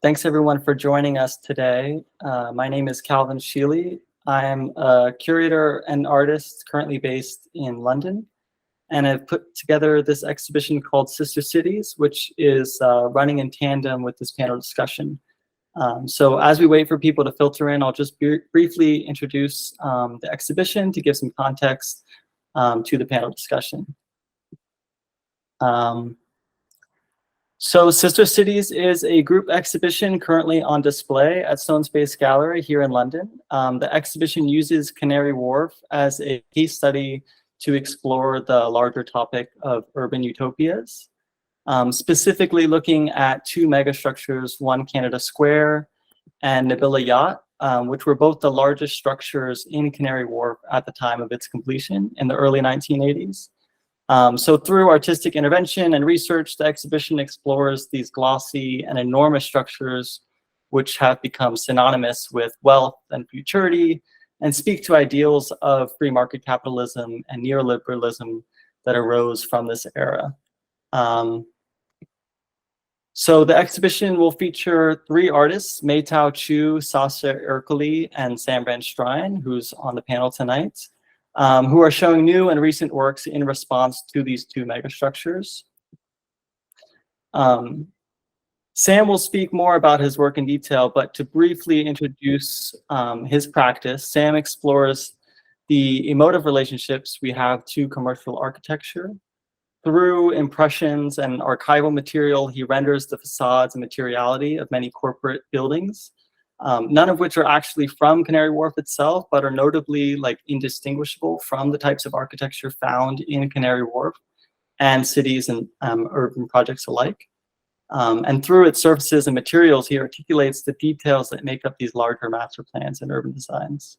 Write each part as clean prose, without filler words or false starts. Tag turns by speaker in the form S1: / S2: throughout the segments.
S1: Thanks everyone for joining us today. My name is Calvin Sheely. I am a curator and artist currently based in London, and I've put together this exhibition called Sister Cities, which is running in tandem with this panel discussion. So as we wait for people to filter in, I'll just briefly introduce the exhibition to give some context to the panel discussion. So Sister Cities is a group exhibition currently on display at Stone Space Gallery here in London. The exhibition uses Canary Wharf as a case study to explore the larger topic of urban utopias, specifically looking at two megastructures, One Canada Square and Nabila Yacht, which were both the largest structures in Canary Wharf at the time of its completion in the early 1980s. So through artistic intervention and research, the exhibition explores these glossy and enormous structures which have become synonymous with wealth and futurity and speak to ideals of free market capitalism and neoliberalism that arose from this era. So the exhibition will feature three artists, Mei-Tao Chu, Sasha Erkoli, and Sam van Strien, who's on the panel tonight, who are showing new and recent works in response to these two megastructures. Sam will speak more about his work in detail, but to briefly introduce his practice, Sam explores the emotive relationships we have to commercial architecture. Through impressions and archival material, he renders the facades and materiality of many corporate buildings, none of which are actually from Canary Wharf itself, but are notably indistinguishable from the types of architecture found in Canary Wharf and cities and urban projects alike. And through its surfaces and materials, he articulates the details that make up these larger master plans and urban designs.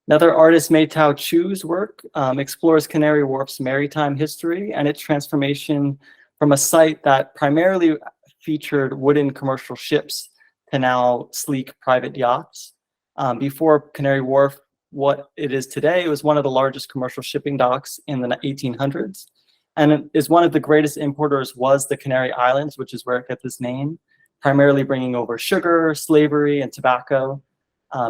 S1: Another artist, Mei-Tao Chu's work explores Canary Wharf's maritime history and its transformation from a site that primarily featured wooden commercial ships to now sleek private yachts. Before Canary Wharf, what it is today, it was one of the largest commercial shipping docks in the 1800s. And it is one of the greatest importers was the Canary Islands, which is where it gets its name, primarily bringing over sugar, slavery, and tobacco.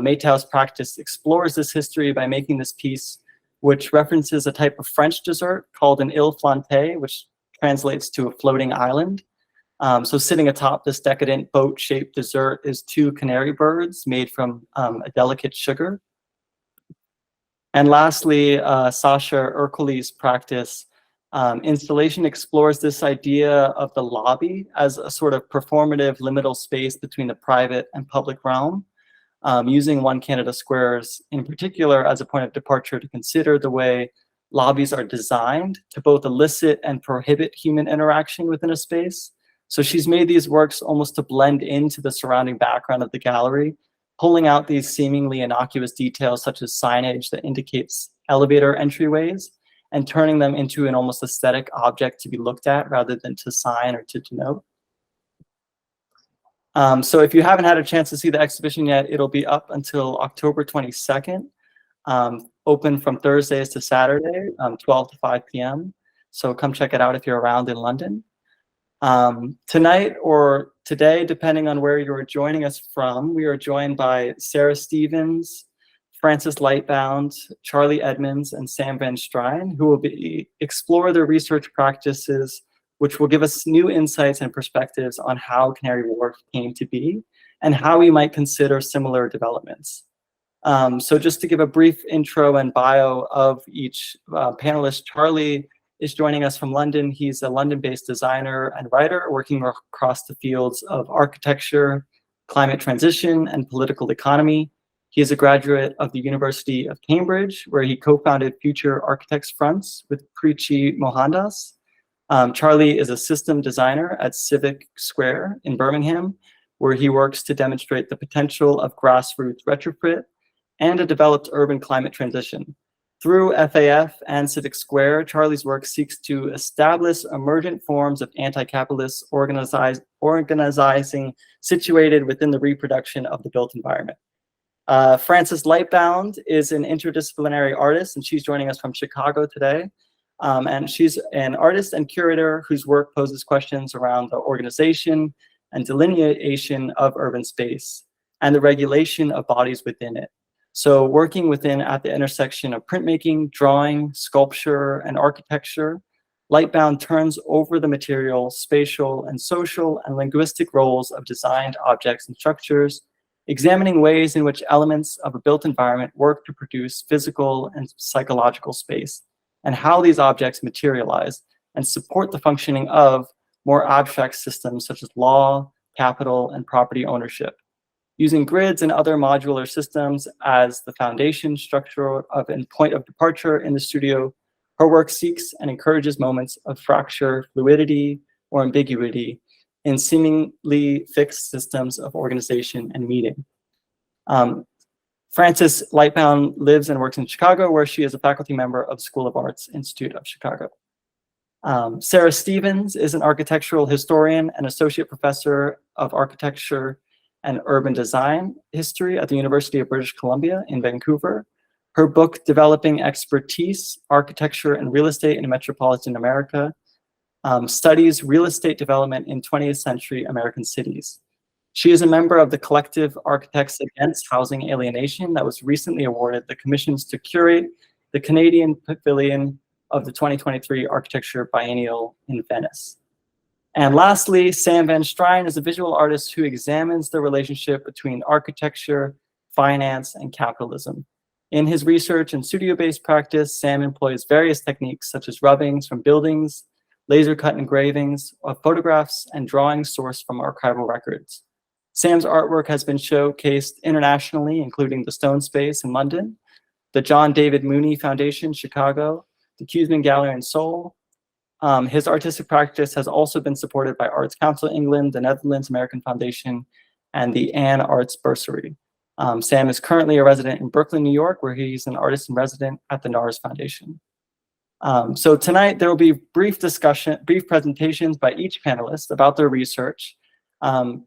S1: Mei-Tao's practice explores this history by making this piece, which references a type of French dessert called an île flottante, which translates to a floating island. So sitting atop this decadent boat-shaped dessert is two canary birds made from a delicate sugar. And lastly, Sasha Erkoli's practice, installation explores this idea of the lobby as a sort of performative liminal space between the private and public realm, using One Canada Squares in particular as a point of departure to consider the way lobbies are designed to both elicit and prohibit human interaction within a space. So she's made these works almost to blend into the surrounding background of the gallery, pulling out these seemingly innocuous details such as signage that indicates elevator entryways and turning them into an almost aesthetic object to be looked at rather than to sign or to denote. So if you haven't had a chance to see the exhibition yet, it'll be up until October 22nd, open from Thursdays to Saturday, 12 to 5 p.m. So come check it out if you're around in London. Tonight or today, depending on where you're joining us from, we are joined by Sara Stevens, Francis Lightbound, Charlie Edmonds, and Sam van Strien, who will explore their research practices, which will give us new insights and perspectives on how Canary Wharf came to be and how we might consider similar developments. So just to give a brief intro and bio of each panelist, Charlie is joining us from London. He's a London-based designer and writer working across the fields of architecture, climate transition, and political economy. He is a graduate of the University of Cambridge, where he co-founded Future Architects Fronts with Priti Mohandas. Charlie is a system designer at CIVIC SQUARE in Birmingham, where he works to demonstrate the potential of grassroots retrofit and a developed urban climate transition. Through FAF and CIVIC SQUARE, Charlie's work seeks to establish emergent forms of anti-capitalist organizing situated within the reproduction of the built environment. Frances Lightbound is an interdisciplinary artist, and she's joining us from Chicago today. And she's an artist and curator whose work poses questions around the organization and delineation of urban space and the regulation of bodies within it. So working within at the intersection of printmaking, drawing, sculpture, and architecture, Lightbound turns over the material, spatial, and social and linguistic roles of designed objects and structures, examining ways in which elements of a built environment work to produce physical and psychological space, and how these objects materialize and support the functioning of more abstract systems such as law, capital, and property ownership. Using grids and other modular systems as the foundation structure of and point of departure in the studio, her work seeks and encourages moments of fracture, fluidity, or ambiguity in seemingly fixed systems of organization and meeting. Frances Lightbound lives and works in Chicago, where she is a faculty member of the School of Arts Institute of Chicago. Sara Stevens is an architectural historian and associate professor of architecture and urban design history at the University of British Columbia in Vancouver. Her book, Developing Expertise, Architecture and Real Estate in Metropolitan America, studies real estate development in 20th century American cities. She is a member of the collective Architects Against Housing Alienation that was recently awarded the commissions to curate the Canadian Pavilion of the 2023 Architecture Biennial in Venice. And lastly, Sam van Strien is a visual artist who examines the relationship between architecture, finance, and capitalism. In his research and studio-based practice, Sam employs various techniques such as rubbings from buildings, laser cut engravings of photographs, and drawings sourced from archival records. Sam's artwork has been showcased internationally, including the Stone Space in London, the John David Mooney Foundation, Chicago, the Cuesman Gallery in Seoul. His artistic practice has also been supported by Arts Council England, the Netherlands American Foundation, and the Ann Arts Bursary. Sam is currently a resident in Brooklyn, New York, where he's an artist in resident at the NARS Foundation. So tonight there will be brief presentations by each panelist about their research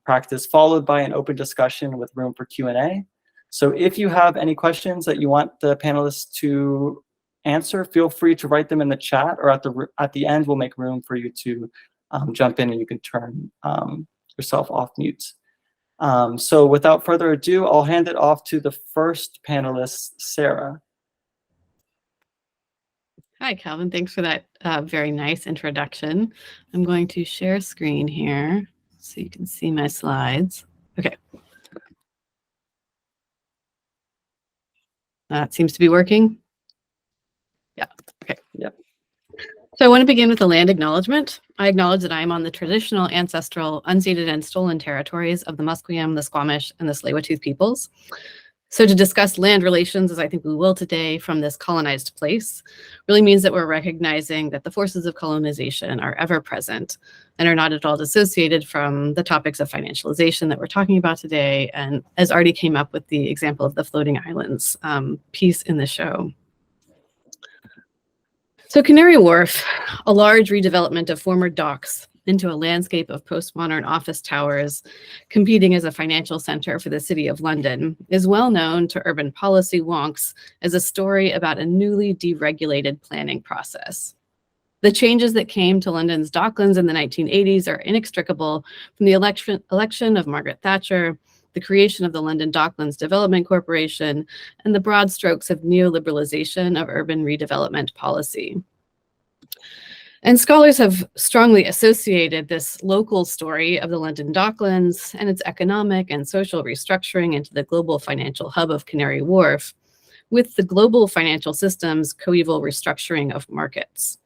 S1: practice, followed by an open discussion with room for Q&A. So if you have any questions that you want the panelists to answer, feel free to write them in the chat, or at the end we'll make room for you to jump in and you can turn yourself off mute. So without further ado, I'll hand it off to the first panelist, Sara.
S2: Hi, Calvin. Thanks for that very nice introduction. I'm going to share screen here so you can see my slides. Okay. That seems to be working. Yeah. Okay.
S1: Yep.
S2: So I want to begin with a land acknowledgement. I acknowledge that I am on the traditional, ancestral, unceded, and stolen territories of the Musqueam, the Squamish, and the Tsleil-Waututh peoples. So to discuss land relations, as I think we will today from this colonized place, really means that we're recognizing that the forces of colonization are ever present and are not at all dissociated from the topics of financialization that we're talking about today, and as already came up with the example of the floating islands piece in the show. So Canary Wharf, a large redevelopment of former docks into a landscape of postmodern office towers, competing as a financial center for the City of London, is well known to urban policy wonks as a story about a newly deregulated planning process. The changes that came to London's Docklands in the 1980s are inextricable from the election of Margaret Thatcher, the creation of the London Docklands Development Corporation, and the broad strokes of neoliberalization of urban redevelopment policy. And scholars have strongly associated this local story of the London Docklands and its economic and social restructuring into the global financial hub of Canary Wharf with the global financial system's coeval restructuring of markets.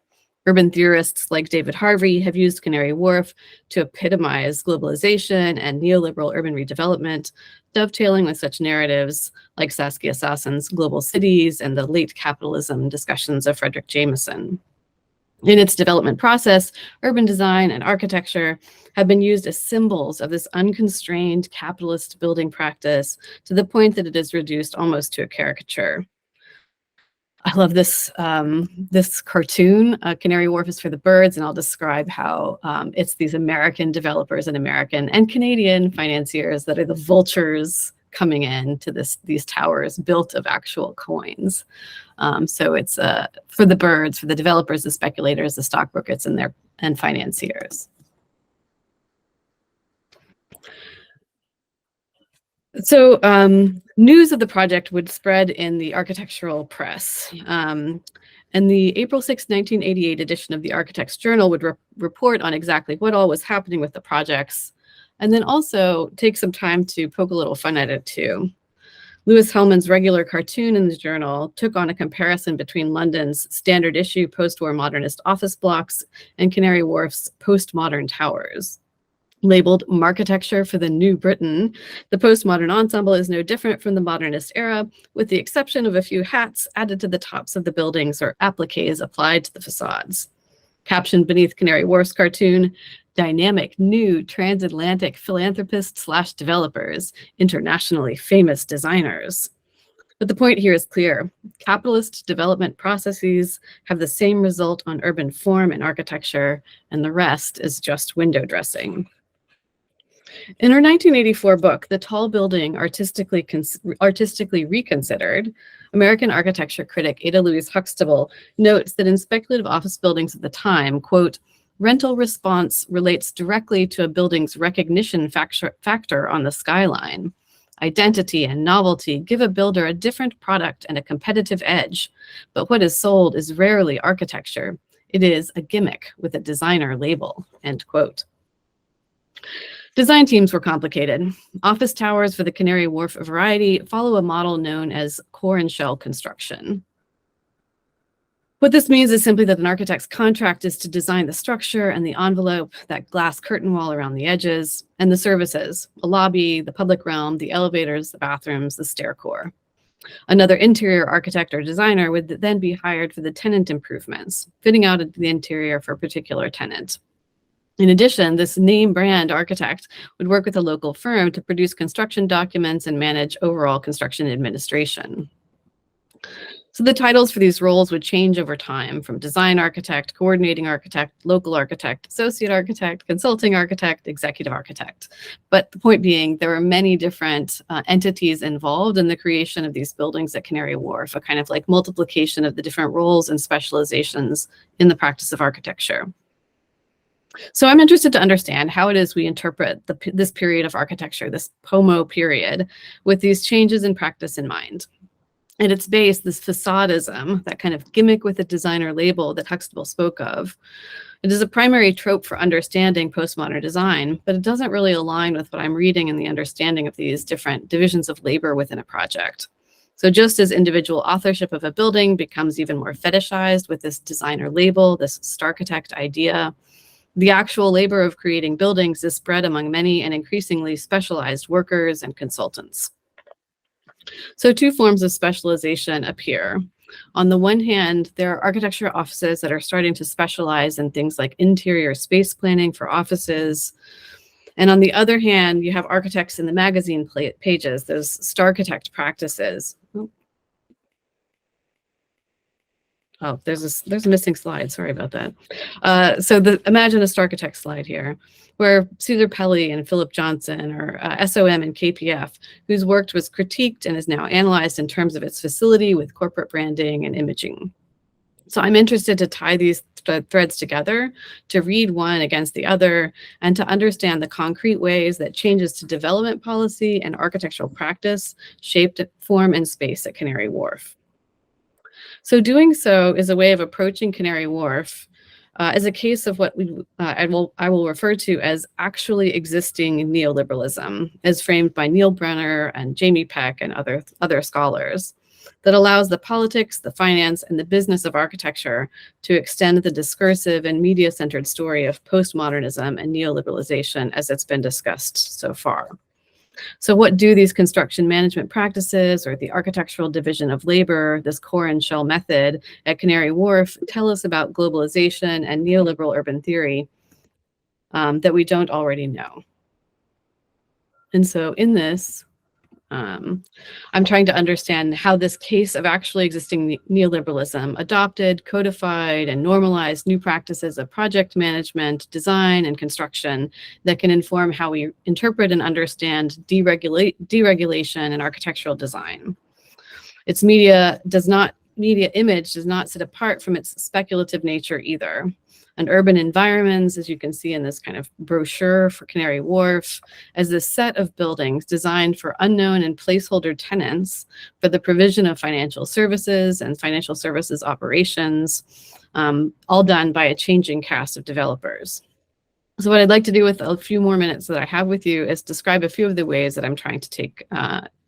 S2: Urban theorists like David Harvey have used Canary Wharf to epitomize globalization and neoliberal urban redevelopment, dovetailing with such narratives like Saskia Sassen's Global Cities and the late capitalism discussions of Frederick Jameson. In its development process, urban design and architecture have been used as symbols of this unconstrained capitalist building practice to the point that it is reduced almost to a caricature. I love this, this cartoon, Canary Wharf is for the birds, and I'll describe how it's these American developers and American and Canadian financiers that are the vultures coming in to these towers built of actual coins. So it's for the birds, for the developers, the speculators, the stockbrokers, and financiers. So news of the project would spread in the architectural press. And the April 6, 1988 edition of the Architects Journal would report on exactly what all was happening with the projects, and then also take some time to poke a little fun at it too. Lewis Hellman's regular cartoon in the journal took on a comparison between London's standard issue post-war modernist office blocks and Canary Wharf's postmodern towers. Labeled Marketecture for the New Britain, the postmodern ensemble is no different from the modernist era, with the exception of a few hats added to the tops of the buildings or appliques applied to the facades. Captioned beneath Canary Wharf's cartoon, dynamic, new, transatlantic philanthropists/developers, internationally famous designers. But the point here is clear. Capitalist development processes have the same result on urban form and architecture, and the rest is just window dressing. In her 1984 book, The Tall Building Artistically Reconsidered, American architecture critic Ada Louise Huxtable notes that in speculative office buildings at the time, quote, rental response relates directly to a building's recognition factor on the skyline. Identity and novelty give a builder a different product and a competitive edge, but what is sold is rarely architecture. It is a gimmick with a designer label, end quote. Design teams were complicated. Office towers for the Canary Wharf variety follow a model known as core and shell construction. What this means is simply that an architect's contract is to design the structure and the envelope, that glass curtain wall around the edges, and the services, a lobby, the public realm, the elevators, the bathrooms, the stair core. Another interior architect or designer would then be hired for the tenant improvements, fitting out the interior for a particular tenant. In addition, this name brand architect would work with a local firm to produce construction documents and manage overall construction administration. So the titles for these roles would change over time from design architect, coordinating architect, local architect, associate architect, consulting architect, executive architect. But the point being, there are many different entities involved in the creation of these buildings at Canary Wharf, a kind of like multiplication of the different roles and specializations in the practice of architecture. So I'm interested to understand how it is we interpret this period of architecture, this POMO period, with these changes in practice in mind. At its base, this facadism, that kind of gimmick with a designer label that Huxtable spoke of, it is a primary trope for understanding postmodern design, but it doesn't really align with what I'm reading in the understanding of these different divisions of labor within a project. So just as individual authorship of a building becomes even more fetishized with this designer label, this starchitect idea, the actual labor of creating buildings is spread among many and increasingly specialized workers and consultants. So two forms of specialization appear. On the one hand, there are architecture offices that are starting to specialize in things like interior space planning for offices. And on the other hand, you have architects in the magazine pages, those starchitect practices. Oh, there's a missing slide. Sorry about that. So imagine a starchitect slide here, where Cesar Pelli and Philip Johnson, or SOM and KPF, whose work was critiqued and is now analyzed in terms of its facility with corporate branding and imaging. So I'm interested to tie these threads together, to read one against the other, and to understand the concrete ways that changes to development policy and architectural practice shaped form and space at Canary Wharf. So doing so is a way of approaching Canary Wharf as a case of what I will refer to as actually existing neoliberalism, as framed by Neil Brenner and Jamie Peck and other scholars, that allows the politics, the finance, and the business of architecture to extend the discursive and media-centered story of postmodernism and neoliberalization as it's been discussed so far. So what do these construction management practices or the architectural division of labor, this core and shell method at Canary Wharf, tell us about globalization and neoliberal urban theory that we don't already know? And so in this, I'm trying to understand how this case of actually existing neoliberalism adopted, codified, and normalized new practices of project management, design, and construction that can inform how we interpret and understand deregulation and architectural design. Its media image does not sit apart from its speculative nature either. And urban environments, as you can see in this kind of brochure for Canary Wharf, as this set of buildings designed for unknown and placeholder tenants for the provision of financial services and financial services operations, all done by a changing cast of developers. So what I'd like to do with a few more minutes that I have with you is describe a few of the ways that I'm trying to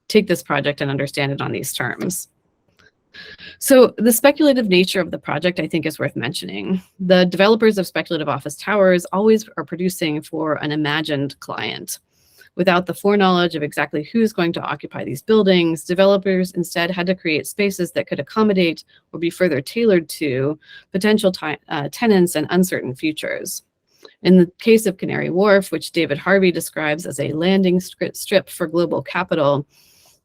S2: take this project and understand it on these terms. So the speculative nature of the project, I think, is worth mentioning. The developers of speculative office towers always are producing for an imagined client. Without the foreknowledge of exactly who's going to occupy these buildings, developers instead had to create spaces that could accommodate or be further tailored to potential tenants and uncertain futures. In the case of Canary Wharf, which David Harvey describes as a landing strip for global capital,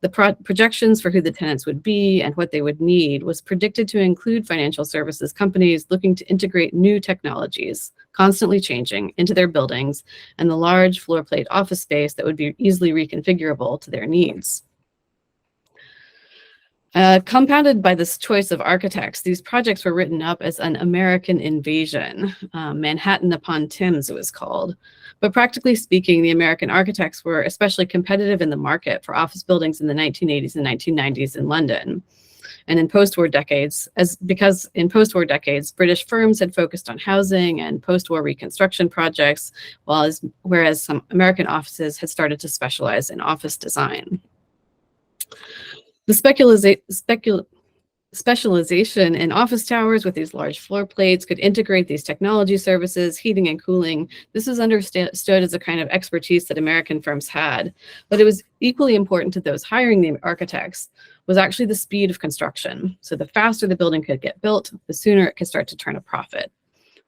S2: the projections for who the tenants would be and what they would need was predicted to include financial services companies looking to integrate new technologies, constantly changing, into their buildings and the large floor plate office space that would be easily reconfigurable to their needs. Compounded by this choice of architects, these projects were written up as an American invasion. Manhattan upon Thames, it was called. But practically speaking, the American architects were especially competitive in the market for office buildings in the 1980s and 1990s in London. And in post-war decades, British firms had focused on housing and post-war reconstruction projects, whereas some American offices had started to specialize in office design. The specialization in office towers with these large floor plates could integrate these technology services, heating and cooling. This was understood as a kind of expertise that American firms had, but it was equally important to those hiring the architects was actually the speed of construction. So the faster the building could get built, the sooner it could start to turn a profit.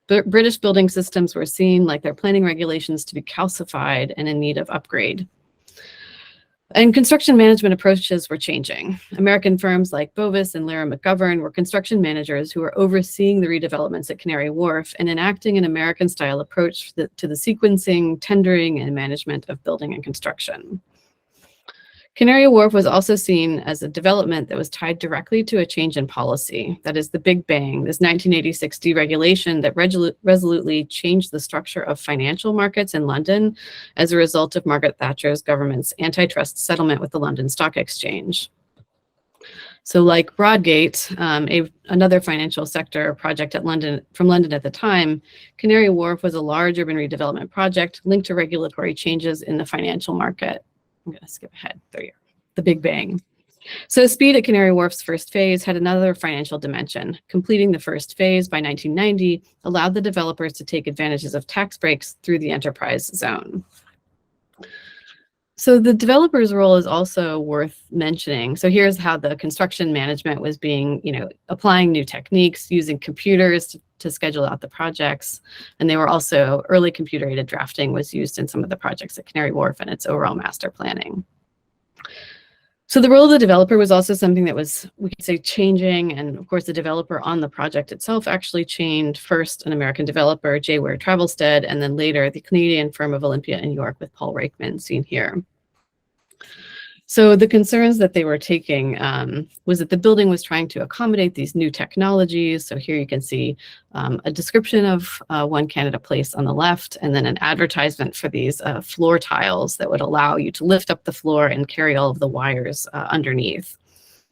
S2: But British building systems were seen, like their planning regulations, to be calcified and in need of upgrade. And construction management approaches were changing. American firms like Bovis and Lara McGovern were construction managers who were overseeing the redevelopments at Canary Wharf and enacting an American-style approach to the sequencing, tendering, and management of building and construction. Canary Wharf was also seen as a development that was tied directly to a change in policy. That is the Big Bang, this 1986 deregulation that resolutely changed the structure of financial markets in London as a result of Margaret Thatcher's government's antitrust settlement with the London Stock Exchange. So like Broadgate, another financial sector project from London at the time, Canary Wharf was a large urban redevelopment project linked to regulatory changes in the financial market. I'm going to skip ahead. There you go. The Big Bang. So speed at Canary Wharf's first phase had another financial dimension. Completing the first phase by 1990 allowed the developers to take advantages of tax breaks through the enterprise zone. So the developer's role is also worth mentioning. So here's how the construction management was being, applying new techniques, using computers to schedule out the projects. And they were also, early computer-aided drafting was used in some of the projects at Canary Wharf and its overall master planning. So the role of the developer was also something that was, we could say, changing. And of course, the developer on the project itself actually changed. First, an American developer, J. Ware Travelstead, and then later the Canadian firm of Olympia in York with Paul Reichman, seen here. So the concerns that they were taking was that the building was trying to accommodate these new technologies. So here you can see a description of One Canada Place on the left, and then an advertisement for these floor tiles that would allow you to lift up the floor and carry all of the wires underneath.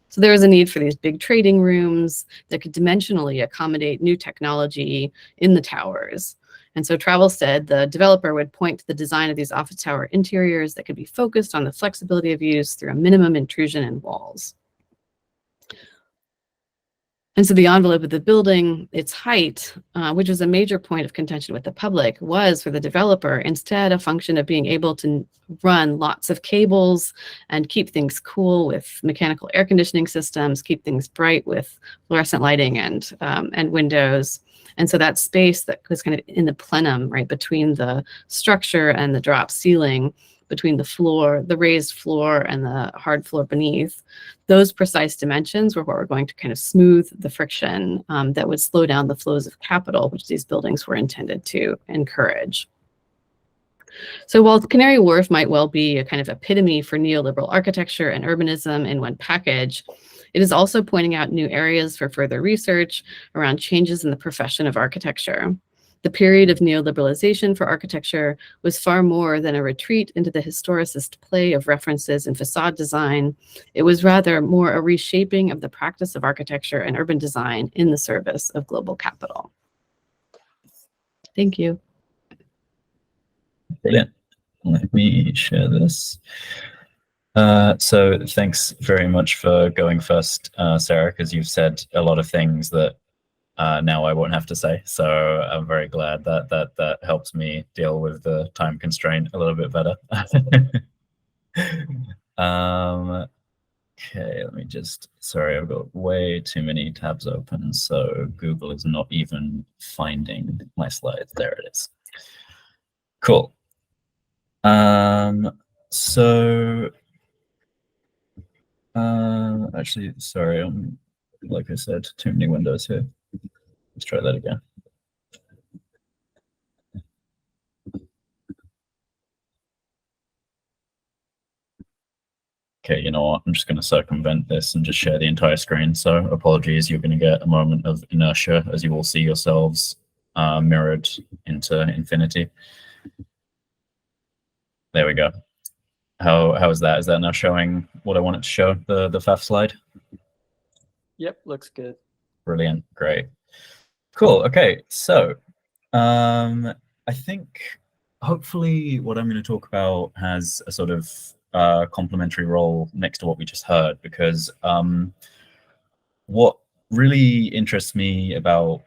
S2: So there was a need for these big trading rooms that could dimensionally accommodate new technology in the towers. And so Travelstead, the developer, would point to the design of these office tower interiors that could be focused on the flexibility of use through a minimum intrusion in walls. And so the envelope of the building, its height, which was a major point of contention with the public, was for the developer instead a function of being able to run lots of cables and keep things cool with mechanical air conditioning systems, keep things bright with fluorescent lighting and windows. And so that space that was kind of in the plenum, right, between the structure and the drop ceiling between the floor, the raised floor, and the hard floor beneath. Those precise dimensions were what were going to kind of smooth the friction that would slow down the flows of capital, which these buildings were intended to encourage. So while Canary Wharf might well be a kind of epitome for neoliberal architecture and urbanism in one package, it is also pointing out new areas for further research around changes in the profession of architecture. The period of neoliberalization for architecture was far more than a retreat into the historicist play of references and facade design. It was rather more a reshaping of the practice of architecture and urban design in the service of global capital. Thank you.
S3: Brilliant. Let me share this. So thanks very much for going first, Sarah, because you've said a lot of things that now I won't have to say. So I'm very glad that that helps me deal with the time constraint a little bit better. Okay, let me just, sorry, I've got way too many tabs open, so Google is not even finding my slides. There it is. Cool. Actually, sorry, like I said, too many windows here. Let's try that again. Okay, you know what? I'm just going to circumvent this and just share the entire screen. So apologies, you're going to get a moment of inertia as you all see yourselves mirrored into infinity. There we go. How is that? Is that now showing what I wanted to show, the FAF slide?
S1: Yep, looks good.
S3: Brilliant, great. Cool, okay, so I think hopefully what I'm going to talk about has a sort of complementary role next to what we just heard, because what really interests me about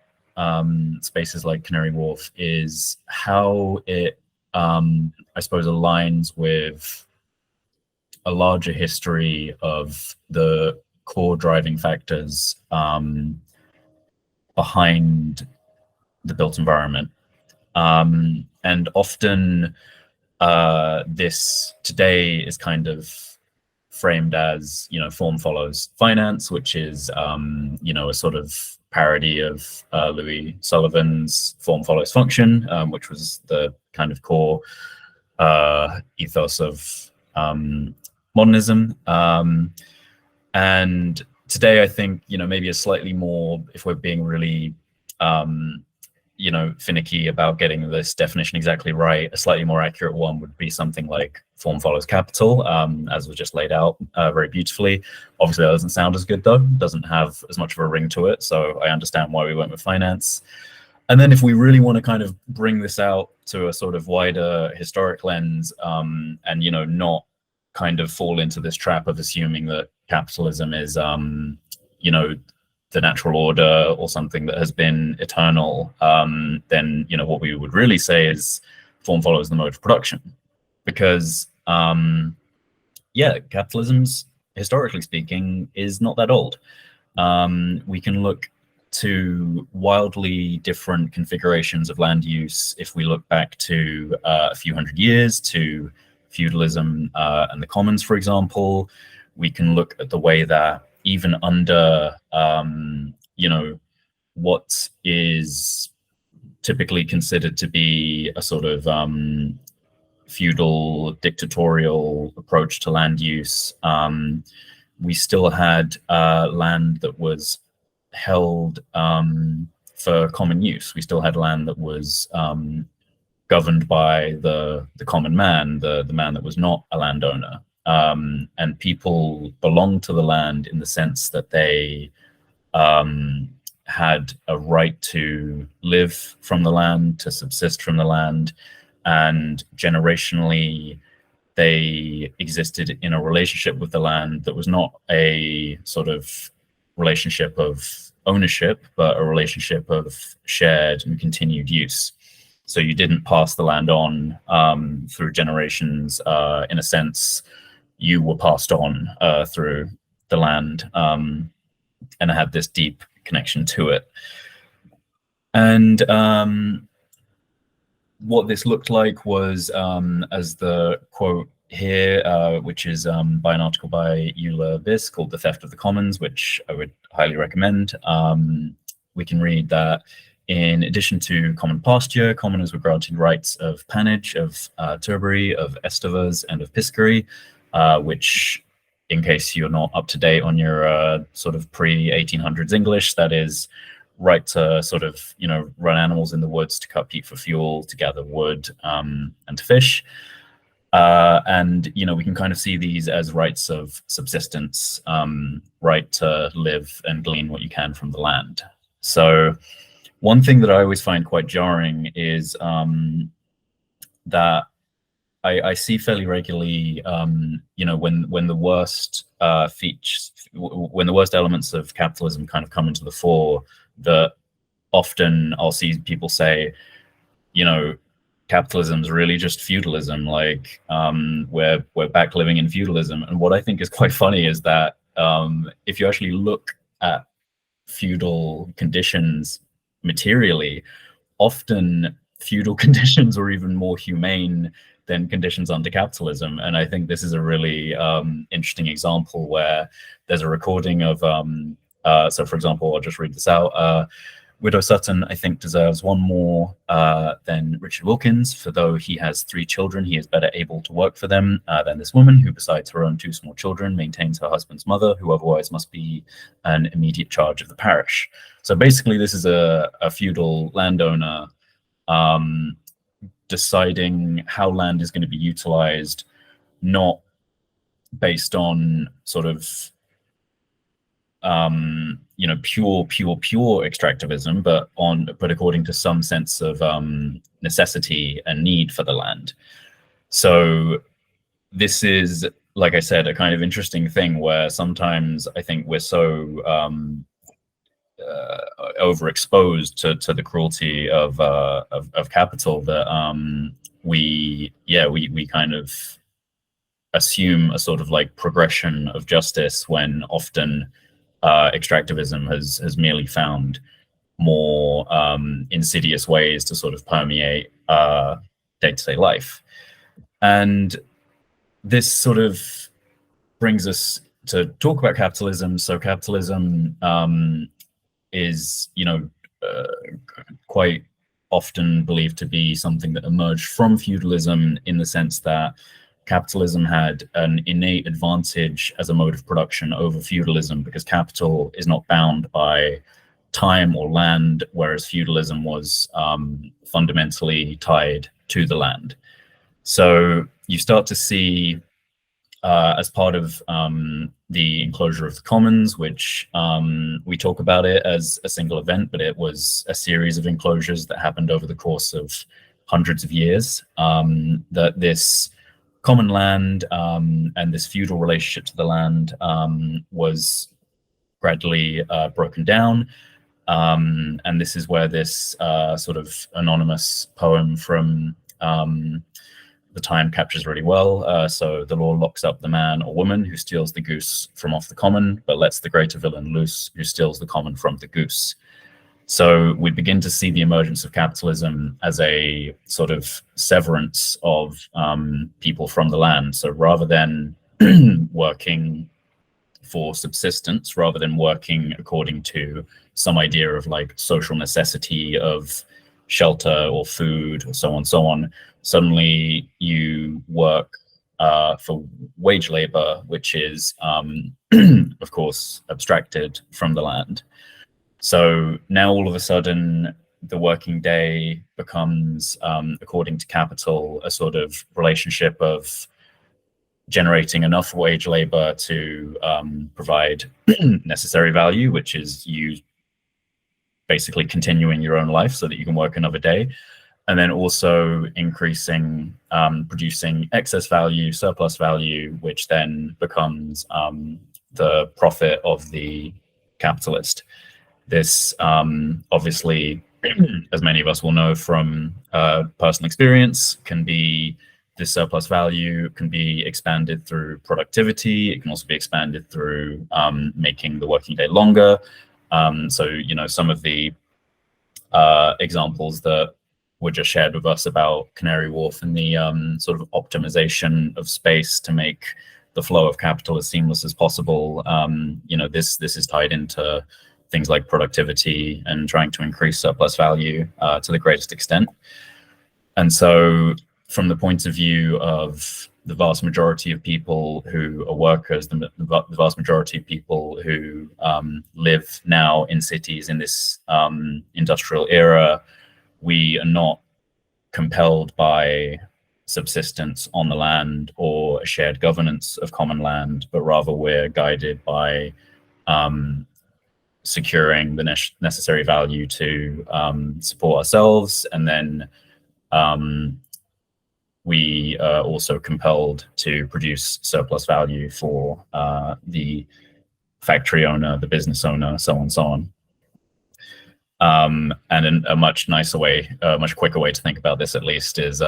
S3: spaces like Canary Wharf is how it, I suppose, aligns with a larger history of the core driving factors behind the built environment. And often this today is kind of framed as, you know, form follows finance, which is, you know, a sort of parody of Louis Sullivan's form follows function, which was the kind of core ethos of modernism. And today, I think, you know, maybe a slightly more, if we're being really, you know, finicky about getting this definition exactly right, a slightly more accurate one would be something like form follows capital, as was just laid out very beautifully. Obviously, that doesn't sound as good, though. It doesn't have as much of a ring to it. So I understand why we went with finance. And then if we really want to kind of bring this out to a sort of wider historic lens, and, you know, not kind of fall into this trap of assuming that capitalism is, you know, the natural order or something that has been eternal, then, you know, what we would really say is form follows the mode of production. Because, yeah, capitalism's, historically speaking, is not that old. We can look to wildly different configurations of land use if we look back to a few hundred years, to feudalism and the commons, for example. We can look at the way that even under, you know, what is typically considered to be a sort of feudal dictatorial approach to land use, we still had land that was held for common use. We still had land that was governed by the common man, the man that was not a landowner. And people belonged to the land in the sense that they had a right to live from the land, to subsist from the land, and generationally they existed in a relationship with the land that was not a sort of relationship of ownership, but a relationship of shared and continued use. So you didn't pass the land on through generations. In a sense, you were passed on through the land and had this deep connection to it. And what this looked like was, as the quote here, which is by an article by Eula Biss called "The Theft of the Commons," which I would highly recommend. We can read that in addition to common pasture, commoners were granted rights of pannage, of turbary, of estivers, and of piscary, which, in case you're not up to date on your sort of pre-1800s English, that is right to sort of, you know, run animals in the woods to cut peat for fuel, to gather wood, and to fish. And, you know, we can kind of see these as rights of subsistence, right to live and glean what you can from the land. So one thing that I always find quite jarring is that I see fairly regularly, you know, when the worst when the worst elements of capitalism kind of come into the fore, that often I'll see people say, you know, capitalism is really just feudalism. Like we're back living in feudalism. And what I think is quite funny is that if you actually look at feudal conditions materially, often feudal conditions are even more humane than conditions under capitalism. And I think this is a really interesting example where there's a recording of, so for example, I'll just read this out. Widow Sutton, I think, deserves one more than Richard Wilkins, for though he has 3 children, he is better able to work for them than this woman, who besides her own 2 small children maintains her husband's mother, who otherwise must be an immediate charge of the parish. So basically this is a feudal landowner deciding how land is going to be utilized, not based on sort of you know, pure extractivism, but according to some sense of necessity and need for the land. So this is, like I said, a kind of interesting thing where sometimes I think we're so overexposed to the cruelty of capital that we kind of assume a sort of like progression of justice, when often extractivism has merely found more insidious ways to sort of permeate day-to-day life. And this sort of brings us to talk about capitalism. So capitalism is, you know, quite often believed to be something that emerged from feudalism, in the sense that capitalism had an innate advantage as a mode of production over feudalism, because capital is not bound by time or land, whereas feudalism was fundamentally tied to the land. So you start to see, as part of the enclosure of the commons, which we talk about it as a single event, but it was a series of enclosures that happened over the course of hundreds of years, that this common land and this feudal relationship to the land was gradually broken down. And this is where this sort of anonymous poem from the time captures really well. So the law locks up the man or woman who steals the goose from off the common, but lets the greater villain loose who steals the common from the goose. So we begin to see the emergence of capitalism as a sort of severance of people from the land. So rather than working for subsistence, rather than working according to some idea of like social necessity of shelter or food or so on, suddenly you work for wage labor, which is, of course, abstracted from the land. So now all of a sudden, the working day becomes, according to capital, a sort of relationship of generating enough wage labor to provide necessary value, which is you basically continuing your own life so that you can work another day. And then also increasing, producing excess value, surplus value, which then becomes the profit of the capitalist. This obviously, as many of us will know from personal experience, can be, this surplus value can be expanded through productivity. It can also be expanded through making the working day longer. So, you know, some of the examples that were just shared with us about Canary Wharf and the sort of optimization of space to make the flow of capital as seamless as possible. You know, this is tied into things like productivity and trying to increase surplus value to the greatest extent. And so from the point of view of the vast majority of people who are workers, the vast majority of people who live now in cities in this industrial era, we are not compelled by subsistence on the land or a shared governance of common land, but rather we're guided by securing the necessary value to support ourselves. And then we are also compelled to produce surplus value for the factory owner, the business owner, so on and so on. And a much nicer way, a much quicker way to think about this, at least, is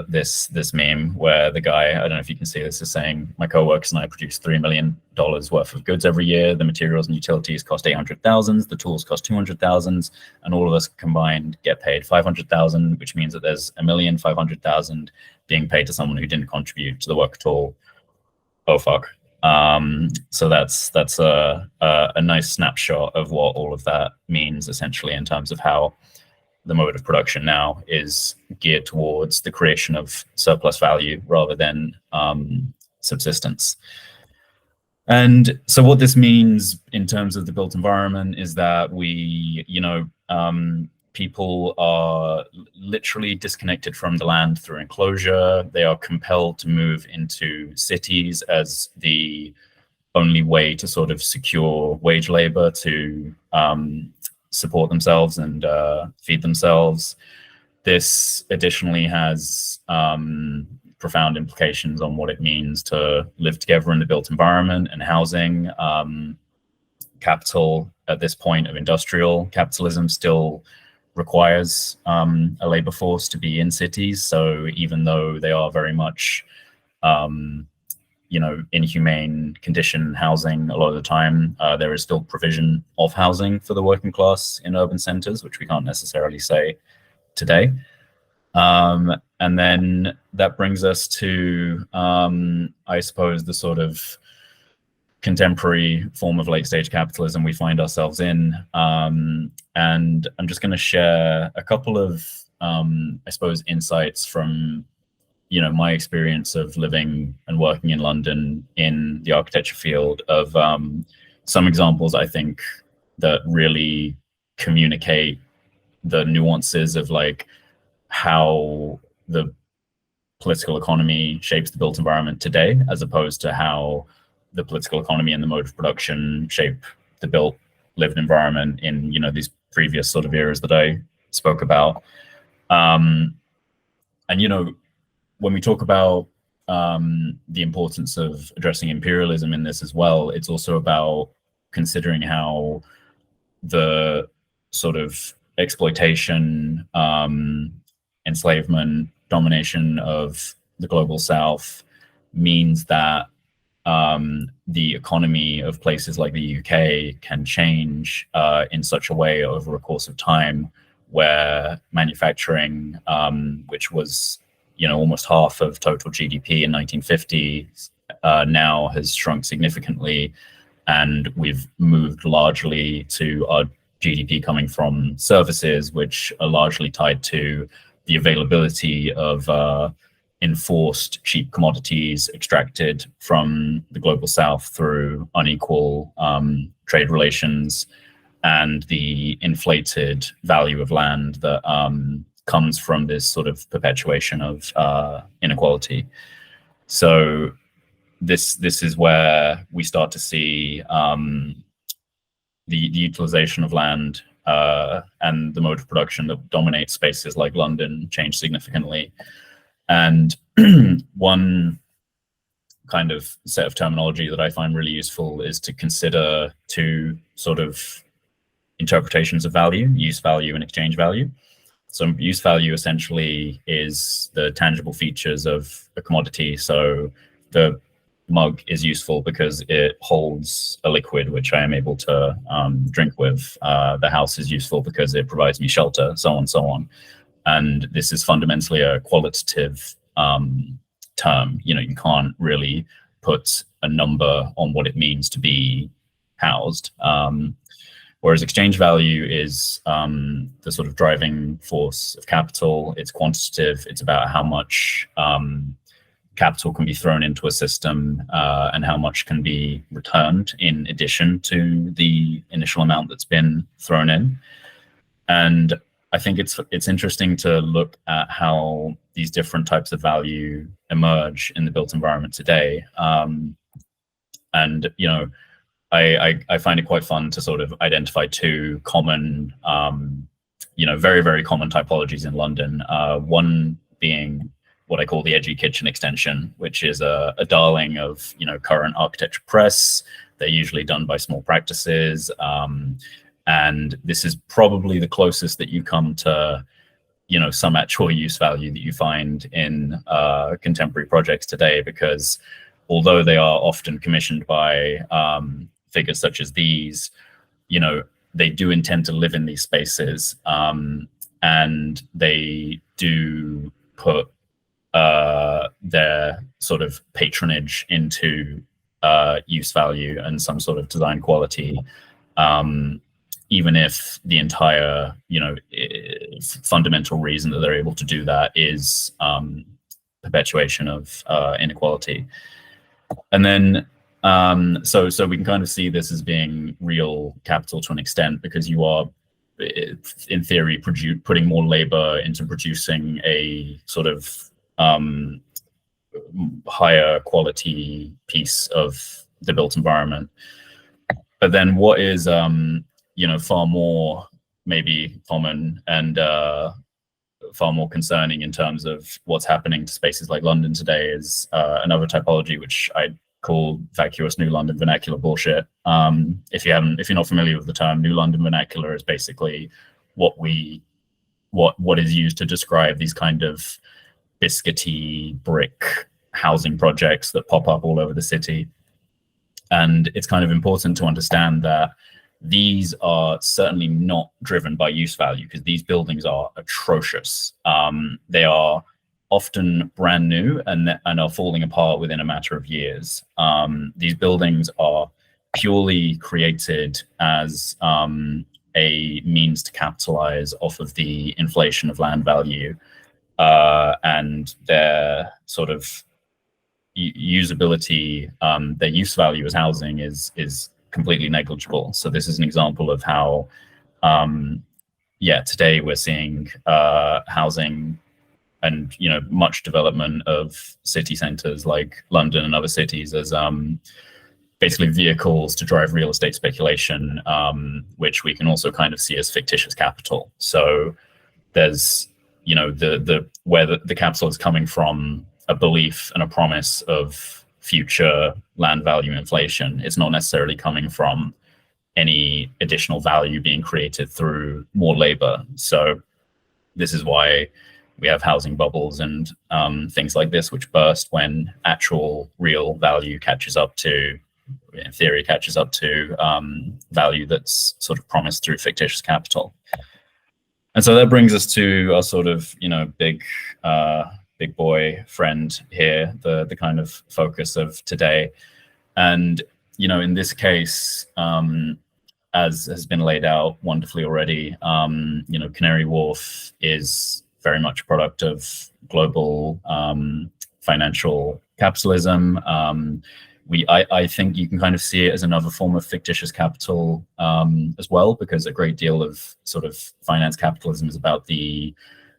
S3: this meme where the guy, I don't know if you can see this, is saying, my co-workers and I produce $3 million worth of goods every year. The materials and utilities cost 800,000, the tools cost 200,000, and all of us combined get paid 500,000, which means that there's 1,500,000 being paid to someone who didn't contribute to the work at all. Oh fuck. So that's a nice snapshot of what all of that means, essentially, in terms of how the mode of production now is geared towards the creation of surplus value rather than subsistence. And so what this means in terms of the built environment is that we, you know, people are literally disconnected from the land through enclosure. They are compelled to move into cities as the only way to sort of secure wage labor to support themselves and feed themselves. This additionally has profound implications on what it means to live together in the built environment and housing. Capital at this point of industrial capitalism still requires a labor force to be in cities. So even though they are very much, you know, inhumane condition housing a lot of the time, there is still provision of housing for the working class in urban centers, which we can't necessarily say today. And then that brings us to, I suppose, the sort of contemporary form of late stage capitalism we find ourselves in. And I'm just going to share a couple of, I suppose, insights from, you know, my experience of living and working in London in the architecture field of some examples, I think, that really communicate the nuances of like how the political economy shapes the built environment today, as opposed to how the political economy and the mode of production shape the built lived environment in, you know, these previous sort of eras that I spoke about. And, you know, when we talk about the importance of addressing imperialism in this as well, it's also about considering how the sort of exploitation, enslavement, domination of the global South means that the economy of places like the UK can change in such a way over a course of time where manufacturing, which was, you know, almost half of total GDP in 1950, now has shrunk significantly, and we've moved largely to our GDP coming from services, which are largely tied to the availability of enforced cheap commodities extracted from the global South through unequal trade relations and the inflated value of land that comes from this sort of perpetuation of inequality. So this is where we start to see the utilization of land and the mode of production that dominates spaces like London change significantly. And one kind of set of terminology that I find really useful is to consider two sort of interpretations of value: use value and exchange value. So use value essentially is the tangible features of a commodity. So the mug is useful because it holds a liquid which I am able to drink with. The house is useful because it provides me shelter, so on and so on. And this is fundamentally a qualitative term. You know, you can't really put a number on what it means to be housed. Whereas exchange value is the sort of driving force of capital. It's quantitative. It's about how much capital can be thrown into a system and how much can be returned in addition to the initial amount that's been thrown in. And I think it's interesting to look at how these different types of value emerge in the built environment today. And, you know, I find it quite fun to sort of identify two common, you know, very, very common typologies in London. One being what I call the edgy kitchen extension, which is a darling of, you know, current architecture press. They're usually done by small practices. And this is probably the closest that you come to, you know, some actual use value that you find in contemporary projects today, because although they are often commissioned by figures such as these, you know, they do intend to live in these spaces, and they do put their sort of patronage into use value and some sort of design quality, even if the entire, you know, fundamental reason that they're able to do that is perpetuation of inequality. And then so we can kind of see this as being real capital to an extent, because you are, in theory, putting more labor into producing a sort of higher quality piece of the built environment. But then what is you know, far more maybe common and far more concerning in terms of what's happening to spaces like London today is another typology which I call vacuous New London vernacular bullshit. If you're not familiar with the term, New London vernacular is basically what is used to describe these kind of biscuity brick housing projects that pop up all over the city. And it's kind of important to understand that these are certainly not driven by use value, because these buildings are atrocious. They are often brand new and are falling apart within a matter of years. These buildings are purely created as a means to capitalize off of the inflation of land value, and their sort of usability, their use value as housing is completely negligible. So this is an example of how, yeah, today we're seeing housing and, you know, much development of city centers like London and other cities as basically vehicles to drive real estate speculation, which we can also kind of see as fictitious capital. So there's, you know, where the capital is coming from a belief and a promise of future land value inflation. It's not necessarily coming from any additional value being created through more labor. So this is why we have housing bubbles and things like this, which burst when actual real value catches up to, in theory, value that's sort of promised through fictitious capital. And so that brings us to our sort of, you know, big boy friend here, the kind of focus of today. And, you know, in this case, as has been laid out wonderfully already, you know, Canary Wharf is very much a product of global financial capitalism. I think you can kind of see it as another form of fictitious capital as well, because a great deal of sort of finance capitalism is about the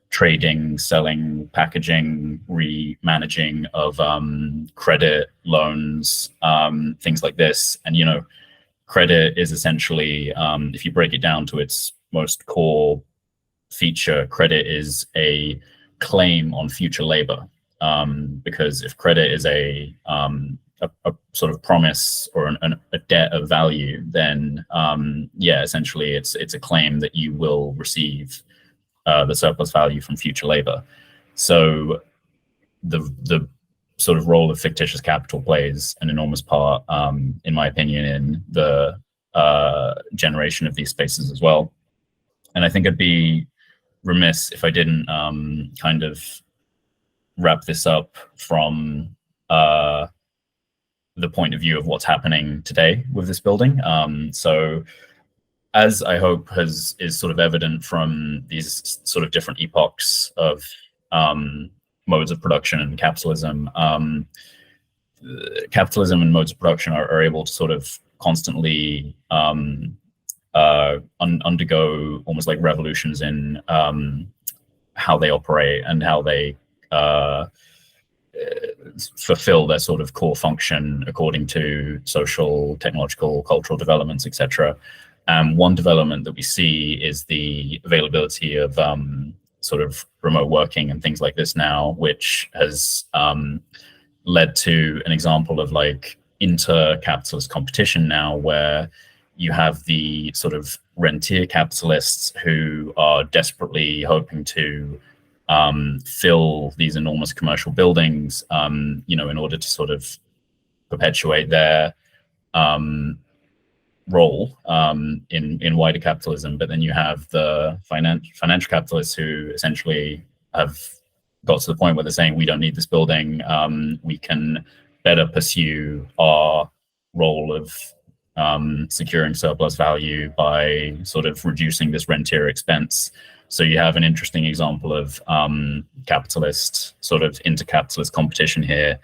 S3: trading, selling, packaging, re-managing of credit, loans, things like this. And, you know, credit is essentially, if you break it down to its most core feature, credit is a claim on future labor. Because if credit is a sort of promise or a debt of value, then yeah, essentially it's a claim that you will receive the surplus value from future labor. So the sort of role of fictitious capital plays an enormous part, in my opinion, in the generation of these spaces as well. And I think it'd be remiss if I didn't kind of wrap this up from the point of view of what's happening today with this building. So as I hope is sort of evident from these sort of different epochs of modes of production and capitalism, capitalism and modes of production are able to sort of constantly undergo almost like revolutions in how they operate and how they fulfill their sort of core function according to social, technological, cultural developments, etc. One development that we see is the availability of sort of remote working and things like this now, which has led to an example of like inter-capitalist competition now, where you have the sort of rentier capitalists who are desperately hoping to fill these enormous commercial buildings, you know, in order to sort of perpetuate their role in wider capitalism. But then you have the financial capitalists who essentially have got to the point where they're saying, we don't need this building. We can better pursue our role of securing surplus value by sort of reducing this rentier expense. So you have an interesting example of capitalist sort of inter-capitalist competition here.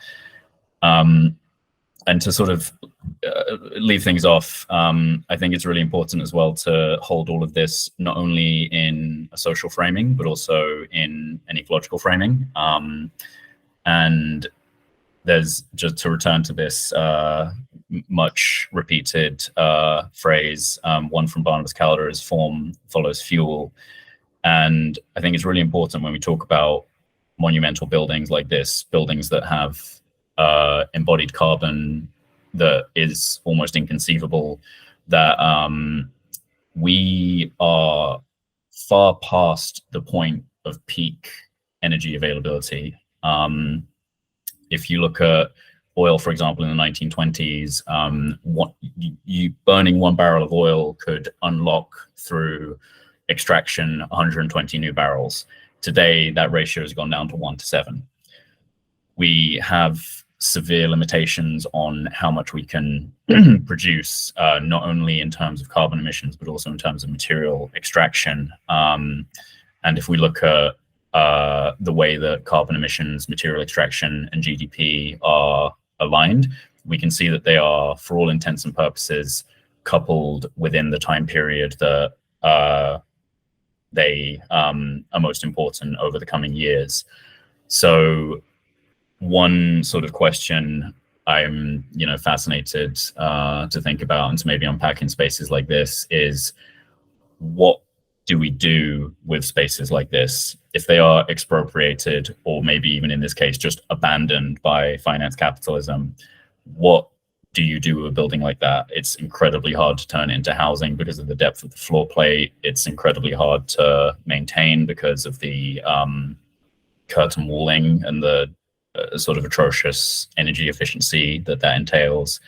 S3: And to sort of leave things off, I think it's really important as well to hold all of this not only in a social framing, but also in an ecological framing. And there's, just to return to this much repeated phrase, one from Barnabas Calder, is form follows fuel. And I think it's really important when we talk about monumental buildings like this, buildings that have embodied carbon that is almost inconceivable, that we are far past the point of peak energy availability. If you look at oil, for example, in the 1920s, burning 1 barrel of oil could unlock through extraction 120 new barrels. Today, that ratio has gone down to 1 to 7. We have severe limitations on how much we can produce, not only in terms of carbon emissions, but also in terms of material extraction. And if we look at the way that carbon emissions, material extraction, and GDP are aligned, we can see that they are, for all intents and purposes, coupled within the time period that they are most important over the coming years. So one sort of question I'm, you know, fascinated to think about and to maybe unpack in spaces like this is, what do we do with spaces like this if they are expropriated, or maybe even in this case just abandoned by finance capitalism? What do you do with a building like that? It's incredibly hard to turn into housing because of the depth of the floor plate. It's incredibly hard to maintain because of the curtain walling and the sort of atrocious energy efficiency that entails.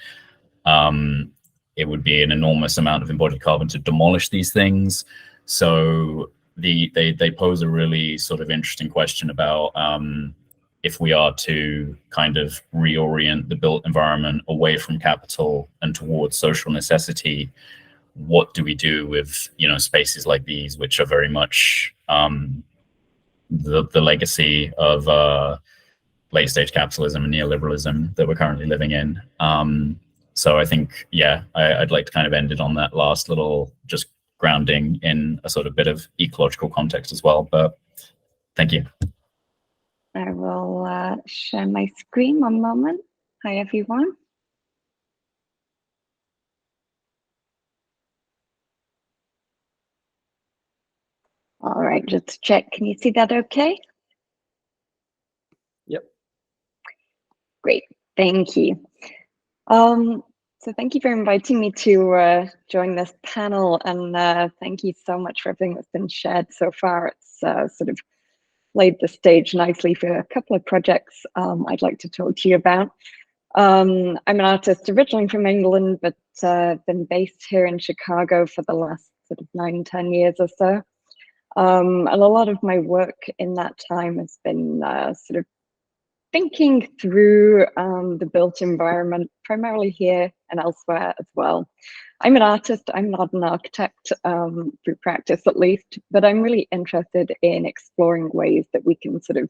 S3: It would be an enormous amount of embodied carbon to demolish these things. So they pose a really sort of interesting question about if we are to kind of reorient the built environment away from capital and towards social necessity, what do we do with, you know, spaces like these, which are very much the legacy of late stage capitalism and neoliberalism that we're currently living in. So I think, yeah, I'd like to kind of end it on that last little just grounding in a sort of bit of ecological context as well. But thank you.
S4: I will share my screen one moment. Hi, everyone. All right, just to check, can you see that okay?
S1: Yep.
S4: Great, thank you. So thank you for inviting me to join this panel, and thank you so much for everything that's been shared so far. It's sort of laid the stage nicely for a couple of projects I'd like to talk to you about. I'm an artist originally from England, but been based here in Chicago for the last sort of 9-10 years or so. And a lot of my work in that time has been sort of thinking through the built environment, primarily here and elsewhere as well. I'm an artist, I'm not an architect, through practice at least, but I'm really interested in exploring ways that we can sort of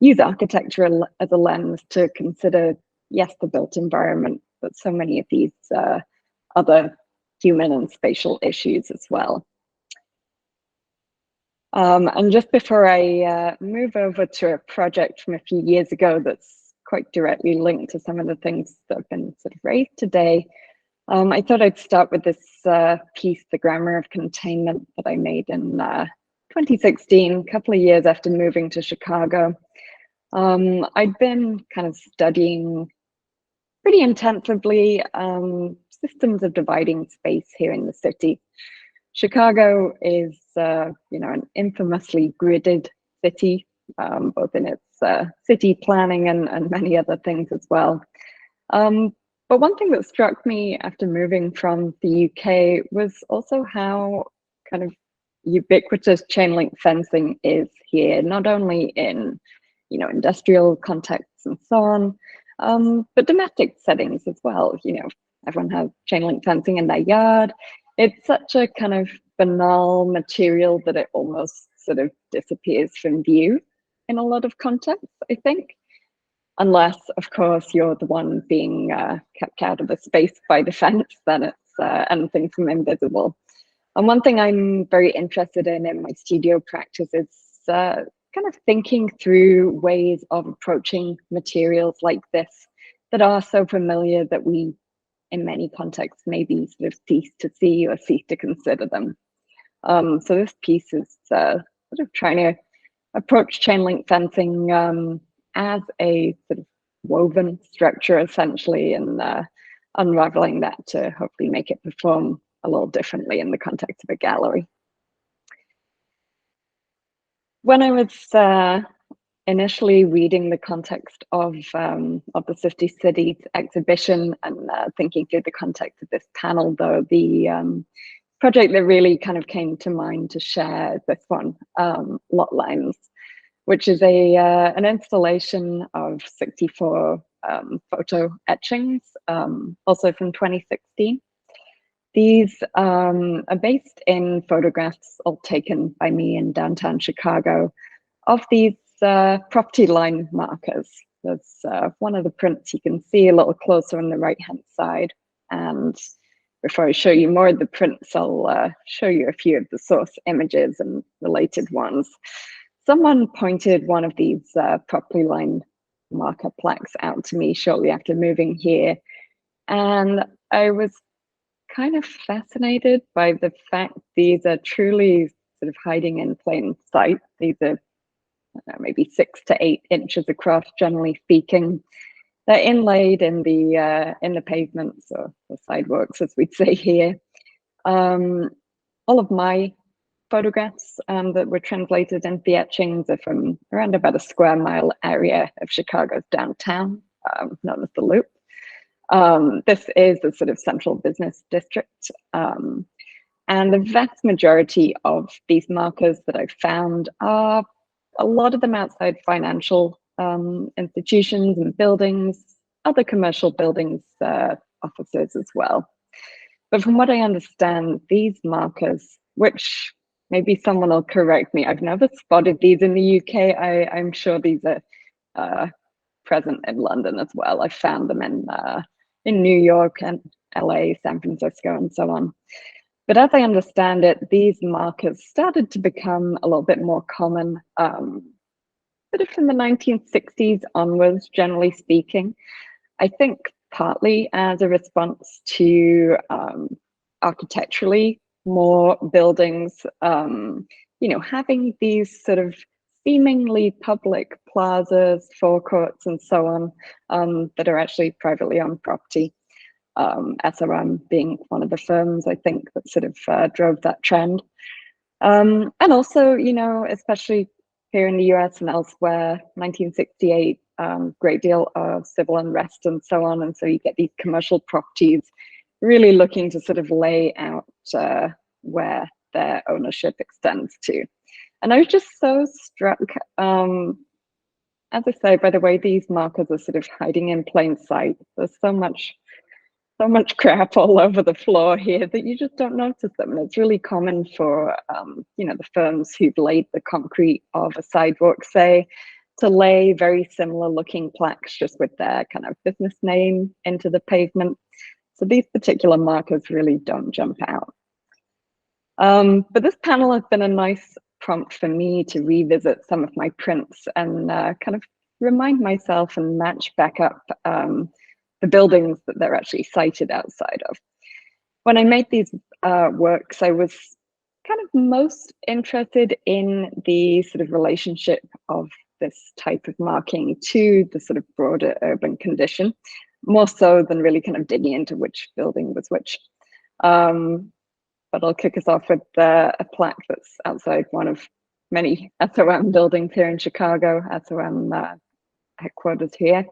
S4: use architecture as a lens to consider, yes, the built environment, but so many of these other human and spatial issues as well. And just before I move over to a project from a few years ago that's quite directly linked to some of the things that have been sort of raised today, I thought I'd start with this piece, The Grammar of Containment, that I made in 2016, a couple of years after moving to Chicago. I'd been kind of studying pretty intensively systems of dividing space here in the city. Chicago is, you know, an infamously gridded city, both in its city planning and many other things as well. But one thing that struck me after moving from the UK was also how kind of ubiquitous chain link fencing is here, not only in, you know, industrial contexts and so on, but domestic settings as well. You know, everyone has chain link fencing in their yard. It's such a kind of banal material that it almost sort of disappears from view in a lot of contexts, I think. Unless, of course, you're the one being kept out of the space by the fence, then it's anything from invisible. And one thing I'm very interested in my studio practice is kind of thinking through ways of approaching materials like this that are so familiar that we, in many contexts, maybe sort of cease to see or cease to consider them. So this piece is sort of trying to approach chain link fencing as a sort of woven structure, essentially, and unraveling that to hopefully make it perform a little differently in the context of a gallery. When I was initially reading the context of the 50 Cities exhibition and thinking through the context of this panel, though, the project that really kind of came to mind to share is this one, Lot Lines, which is an installation of 64 photo etchings, also from 2016. These are based in photographs all taken by me in downtown Chicago of these property line markers. There's one of the prints you can see a little closer on the right-hand side. And before I show you more of the prints, I'll show you a few of the source images and related ones. Someone pointed one of these property line marker plaques out to me shortly after moving here. And I was kind of fascinated by the fact these are truly sort of hiding in plain sight. These are, I don't know, maybe 6 to 8 inches across, generally speaking. They're inlaid in the pavements or the sidewalks, as we'd say here. All of my photographs that were translated into the etchings are from around about a square mile area of Chicago's downtown, known as the Loop. This is the sort of central business district. And the vast majority of these markers that I've found are a lot of them outside financial institutions and buildings, other commercial buildings, offices as well. But from what I understand, these markers, which maybe someone will correct me, I've never spotted these in the UK. I'm sure these are present in London as well. I found them in New York and LA, San Francisco, and so on. But as I understand it, these markers started to become a little bit more common, sort of from the 1960s onwards, generally speaking. I think partly as a response to architecturally more buildings, you know, having these sort of seemingly public plazas, forecourts, and so on, that are actually privately owned property. SRM being one of the firms, I think, that sort of drove that trend. And also, you know, especially here in the US and elsewhere, 1968, great deal of civil unrest and so on. And so you get these commercial properties really looking to sort of lay out where their ownership extends to. And I was just so struck, as I say, by the way these markers are sort of hiding in plain sight. There's so much crap all over the floor here that you just don't notice them. And it's really common for, you know, the firms who've laid the concrete of a sidewalk, say, to lay very similar looking plaques just with their kind of business name into the pavement. So these particular markers really don't jump out. But this panel has been a nice prompt for me to revisit some of my prints and kind of remind myself and match back up the buildings that they're actually sited outside of. When I made these works, I was kind of most interested in the sort of relationship of this type of marking to the sort of broader urban condition, more so than really kind of digging into which building was which. But I'll kick us off with a plaque that's outside one of many SOM buildings here in Chicago, SOM headquarters here.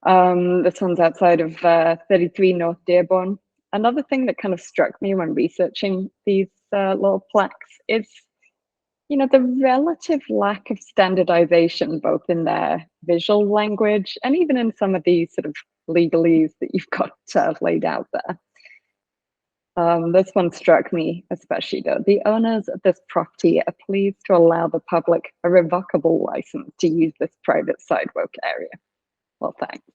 S4: This one's outside of 33 North Dearborn. Another thing that kind of struck me when researching these little plaques is, you know, the relative lack of standardization, both in their visual language and even in some of these sort of legalese that you've got laid out there. This one struck me especially though. The owners of this property are pleased to allow the public a revocable license to use this private sidewalk area. Well, thanks.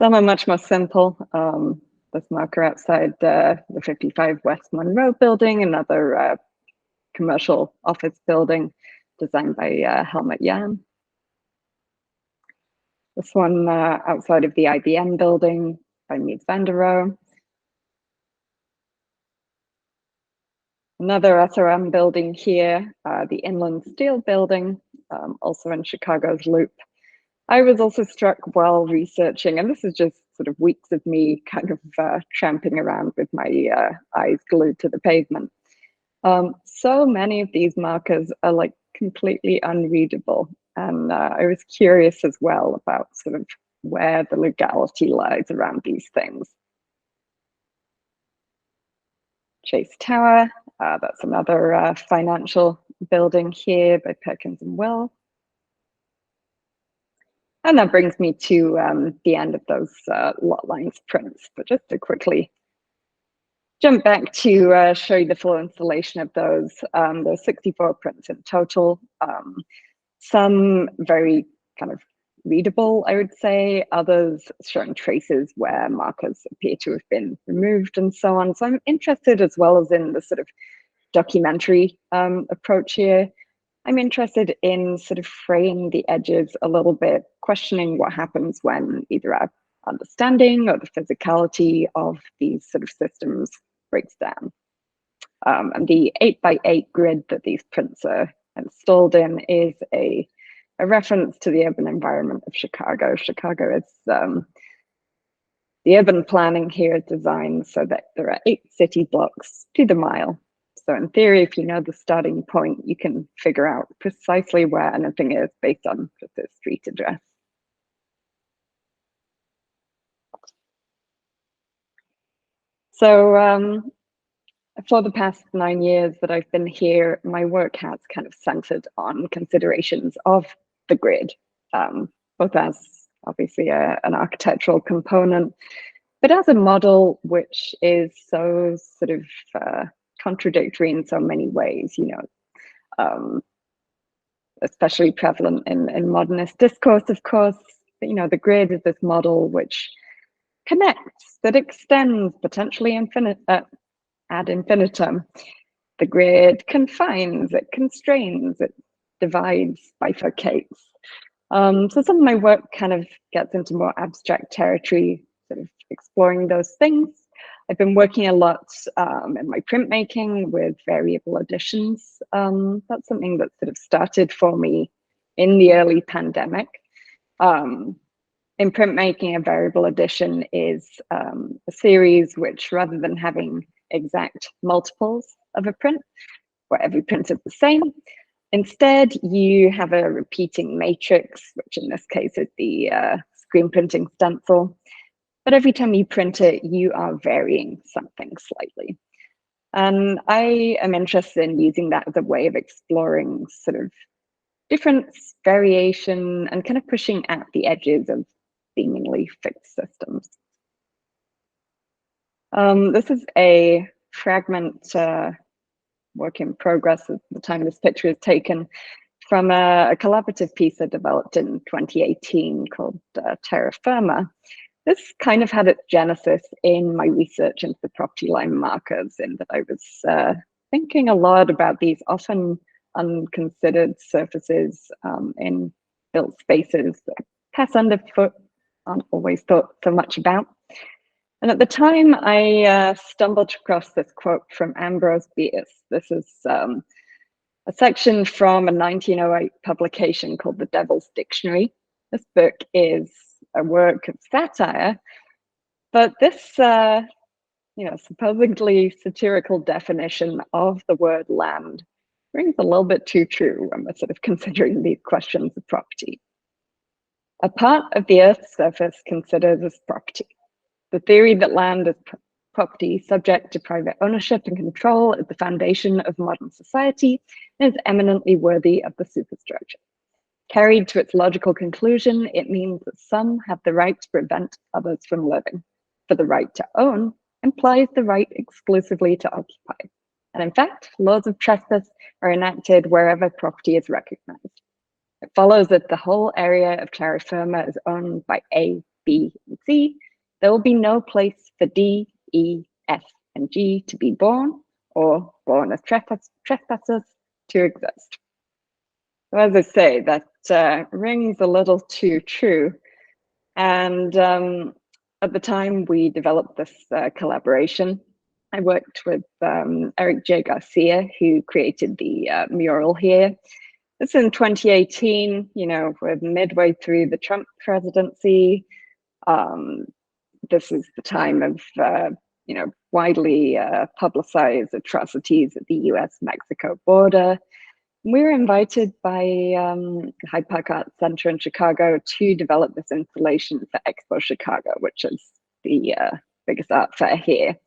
S4: Some are much more simple. This marker outside the 55 West Monroe building, another commercial office building designed by Helmut Jahn. This one outside of the IBM building by Mies van der Rohe. Another SRM building here, the Inland Steel building, also in Chicago's Loop. I was also struck while researching, and this is just sort of weeks of me kind of tramping around with my eyes glued to the pavement. So many of these markers are like completely unreadable. And I was curious as well about sort of where the legality lies around these things. Chase Tower, that's another financial building here by Perkins and Will. And that brings me to the end of those lot lines prints, but just to quickly jump back to show you the full installation of those. There's 64 prints in total, some very kind of readable, I would say, others showing traces where markers appear to have been removed and so on. So I'm interested, as well as in the sort of documentary approach here, I'm interested in sort of fraying the edges a little bit, questioning what happens when either our understanding or the physicality of these sort of systems breaks down. And the 8x8 grid that these prints are installed in is a reference to the urban environment of Chicago. Chicago is, the urban planning here is designed so that there are 8 city blocks to the mile. So in theory, if you know the starting point, you can figure out precisely where anything is based on just the street address. So for the past 9 years that I've been here, my work has kind of centered on considerations of the grid, both as obviously an architectural component, but as a model which is so sort of contradictory in so many ways, you know, especially prevalent in modernist discourse, of course. You know, the grid is this model which connects, that extends, potentially ad infinitum. The grid confines, it constrains, it divides, bifurcates. So some of my work kind of gets into more abstract territory, sort of exploring those things. I've been working a lot in my printmaking with variable additions. That's something that sort of started for me in the early pandemic. In printmaking, a variable addition is a series which, rather than having exact multiples of a print, where every print is the same, instead you have a repeating matrix, which in this case is the screen printing stencil. But every time you print it, you are varying something slightly. And I am interested in using that as a way of exploring sort of difference, variation, and kind of pushing at the edges of seemingly fixed systems. This is a fragment work in progress at the time this picture is taken from a collaborative piece I developed in 2018 called Terra Firma. This kind of had its genesis in my research into the property line markers, in that I was thinking a lot about these often unconsidered surfaces in built spaces that pass underfoot, aren't always thought so much about. And at the time, I stumbled across this quote from Ambrose Bierce. This is a section from a 1908 publication called The Devil's Dictionary. This book is a work of satire, but this supposedly satirical definition of the word land rings a little bit too true when we're sort of considering these questions of property. A part of the Earth's surface considered as property. The theory that land is property subject to private ownership and control is the foundation of modern society and is eminently worthy of the superstructure. Carried to its logical conclusion, it means that some have the right to prevent others from living. For the right to own implies the right exclusively to occupy. And in fact, laws of trespass are enacted wherever property is recognized. It follows that the whole area of terra firma is owned by A, B, and C. There will be no place for D, E, F, and G to be born, or born as trespassers to exist. So as I say, that rings a little too true. And at the time we developed this collaboration, I worked with Eric J. Garcia, who created the mural here. This is in 2018, we're midway through the Trump presidency. This is the time of, widely publicized atrocities at the US-Mexico border. We were invited by Hyde Park Arts Center in Chicago to develop this installation for Expo Chicago, which is the biggest art fair here.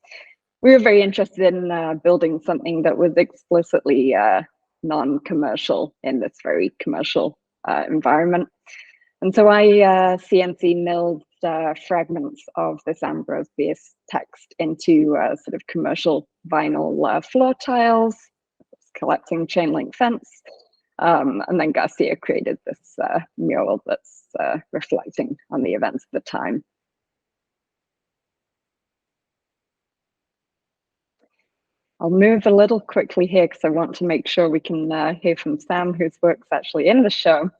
S4: We were very interested in building something that was explicitly non-commercial in this very commercial environment. And so I CNC milled fragments of this Ambrose Bierce text into sort of commercial vinyl floor tiles, collecting chain link fence. And then Garcia created this mural that's reflecting on the events of the time. I'll move a little quickly here because I want to make sure we can hear from Sam, whose work's actually in the show.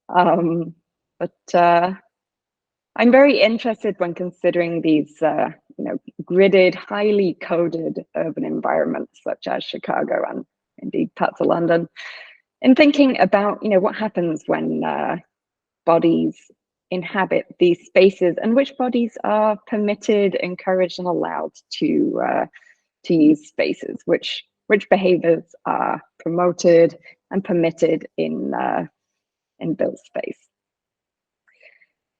S4: But I'm very interested when considering these gridded, highly coded urban environments such as Chicago and indeed parts of London, and thinking about what happens when bodies inhabit these spaces and which bodies are permitted, encouraged, and allowed to use spaces, which behaviors are promoted and permitted in built space.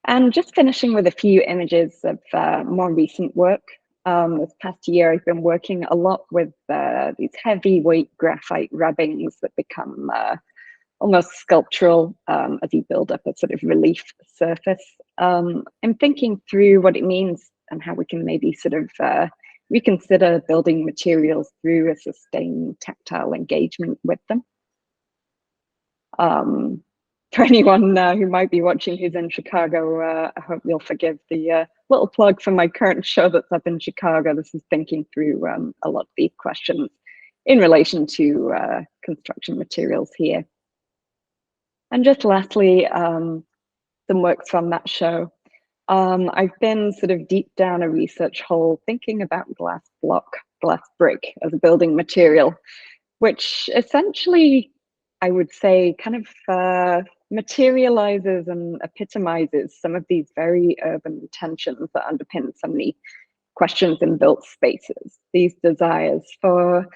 S4: And just finishing with a few images of more recent work. This past year, I've been working a lot with these heavyweight graphite rubbings that become almost sculptural as you build up a sort of relief surface. I'm thinking through what it means and how we can maybe sort of reconsider building materials through a sustained tactile engagement with them. For anyone who might be watching who's in Chicago, I hope you'll forgive the little plug for my current show that's up in Chicago. This is thinking through a lot of these questions in relation to construction materials here. And just lastly, some works from that show. I've been sort of deep down a research hole thinking about glass brick as a building material, which essentially, I would say, kind of materializes and epitomizes some of these very urban tensions that underpin so many questions in built spaces. These desires for,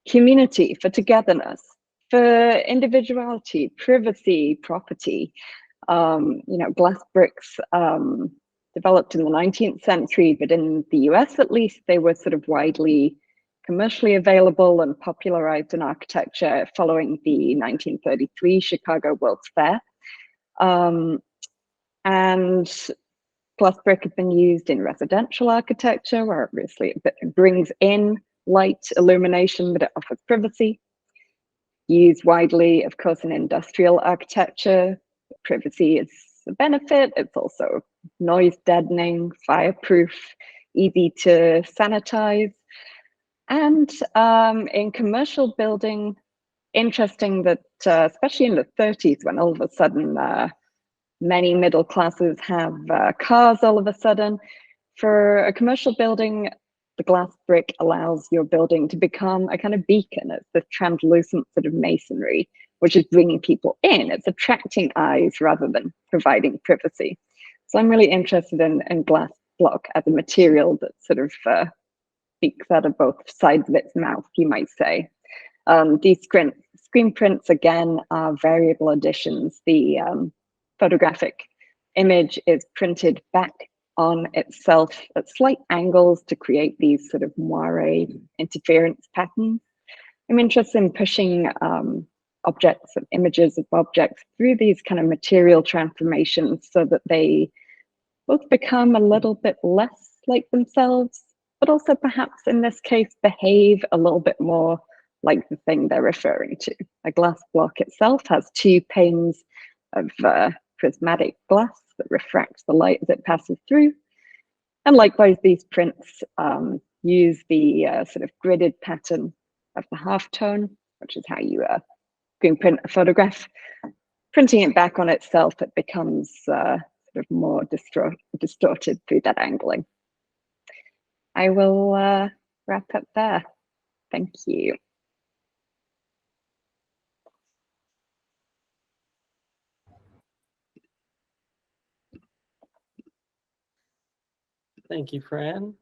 S4: community, for togetherness, for individuality, privacy, property. Glass bricks developed in the 19th century, but in the US at least, they were sort of widely commercially available and popularized in architecture following the 1933 Chicago World's Fair. And gloss brick has been used in residential architecture, where obviously it brings in light illumination, but it offers privacy. Used widely, of course, in industrial architecture. Privacy is a benefit. It's also noise deadening, fireproof, easy to sanitize. And in commercial building, interesting that especially in the 30s, when all of a sudden many middle classes have cars all of a sudden, for a commercial building, the glass brick allows your building to become a kind of beacon. It's the translucent sort of masonry, which is bringing people in. It's attracting eyes rather than providing privacy. So I'm really interested in glass block as a material that sort of speaks out of both sides of its mouth, you might say. These screen prints, again, are variable additions. The photographic image is printed back on itself at slight angles to create these sort of moire interference patterns. I'm interested in pushing objects and images of objects through these kind of material transformations so that they both become a little bit less like themselves, but also perhaps in this case behave a little bit more like the thing they're referring to. A glass block itself has two panes of prismatic glass that refracts the light as it passes through. And likewise, these prints use the sort of gridded pattern of the halftone, which is how you screen print a photograph. Printing it back on itself, it becomes sort of more distorted through that angling. I will wrap up there. Thank you.
S1: Thank you, Fran.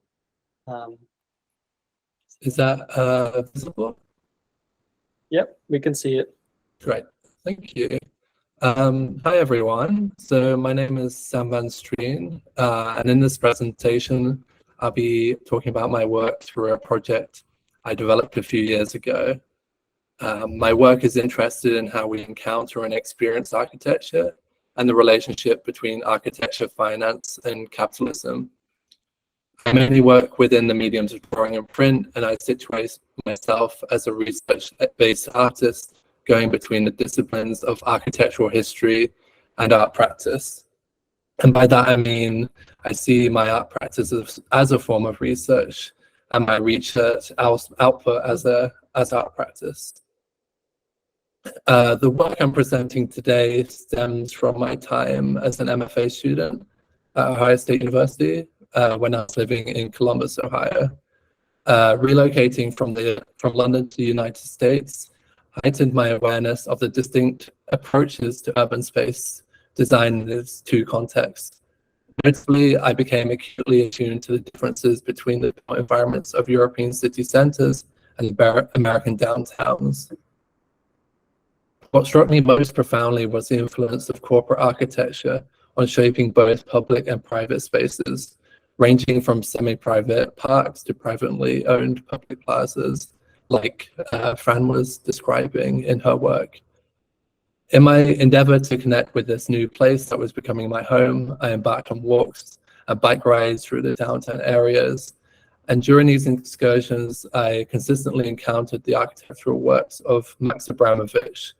S5: Is that visible?
S1: Yep, we can see it.
S5: Great, thank you. Hi everyone, so my name is Sam van Strien, and in this presentation I'll be talking about my work through a project I developed a few years ago. My work is interested in how we encounter and experience architecture and the relationship between architecture, finance, and capitalism. I mainly work within the mediums of drawing and print, and I situate myself as a research-based artist going between the disciplines of architectural history and art practice. And by that I mean, I see my art practice as a form of research and my research output as art practice. The work I'm presenting today stems from my time as an MFA student at Ohio State University when I was living in Columbus, Ohio. Relocating from London to the United States heightened my awareness of the distinct approaches to urban space design in these two contexts. Notably, I became acutely attuned to the differences between the environments of European city centers and American downtowns. What struck me most profoundly was the influence of corporate architecture on shaping both public and private spaces, ranging from semi-private parks to privately owned public plazas, like Fran was describing in her work. In my endeavor to connect with this new place that was becoming my home, I embarked on walks and bike rides through the downtown areas. And during these excursions, I consistently encountered the architectural works of Max Abramovich,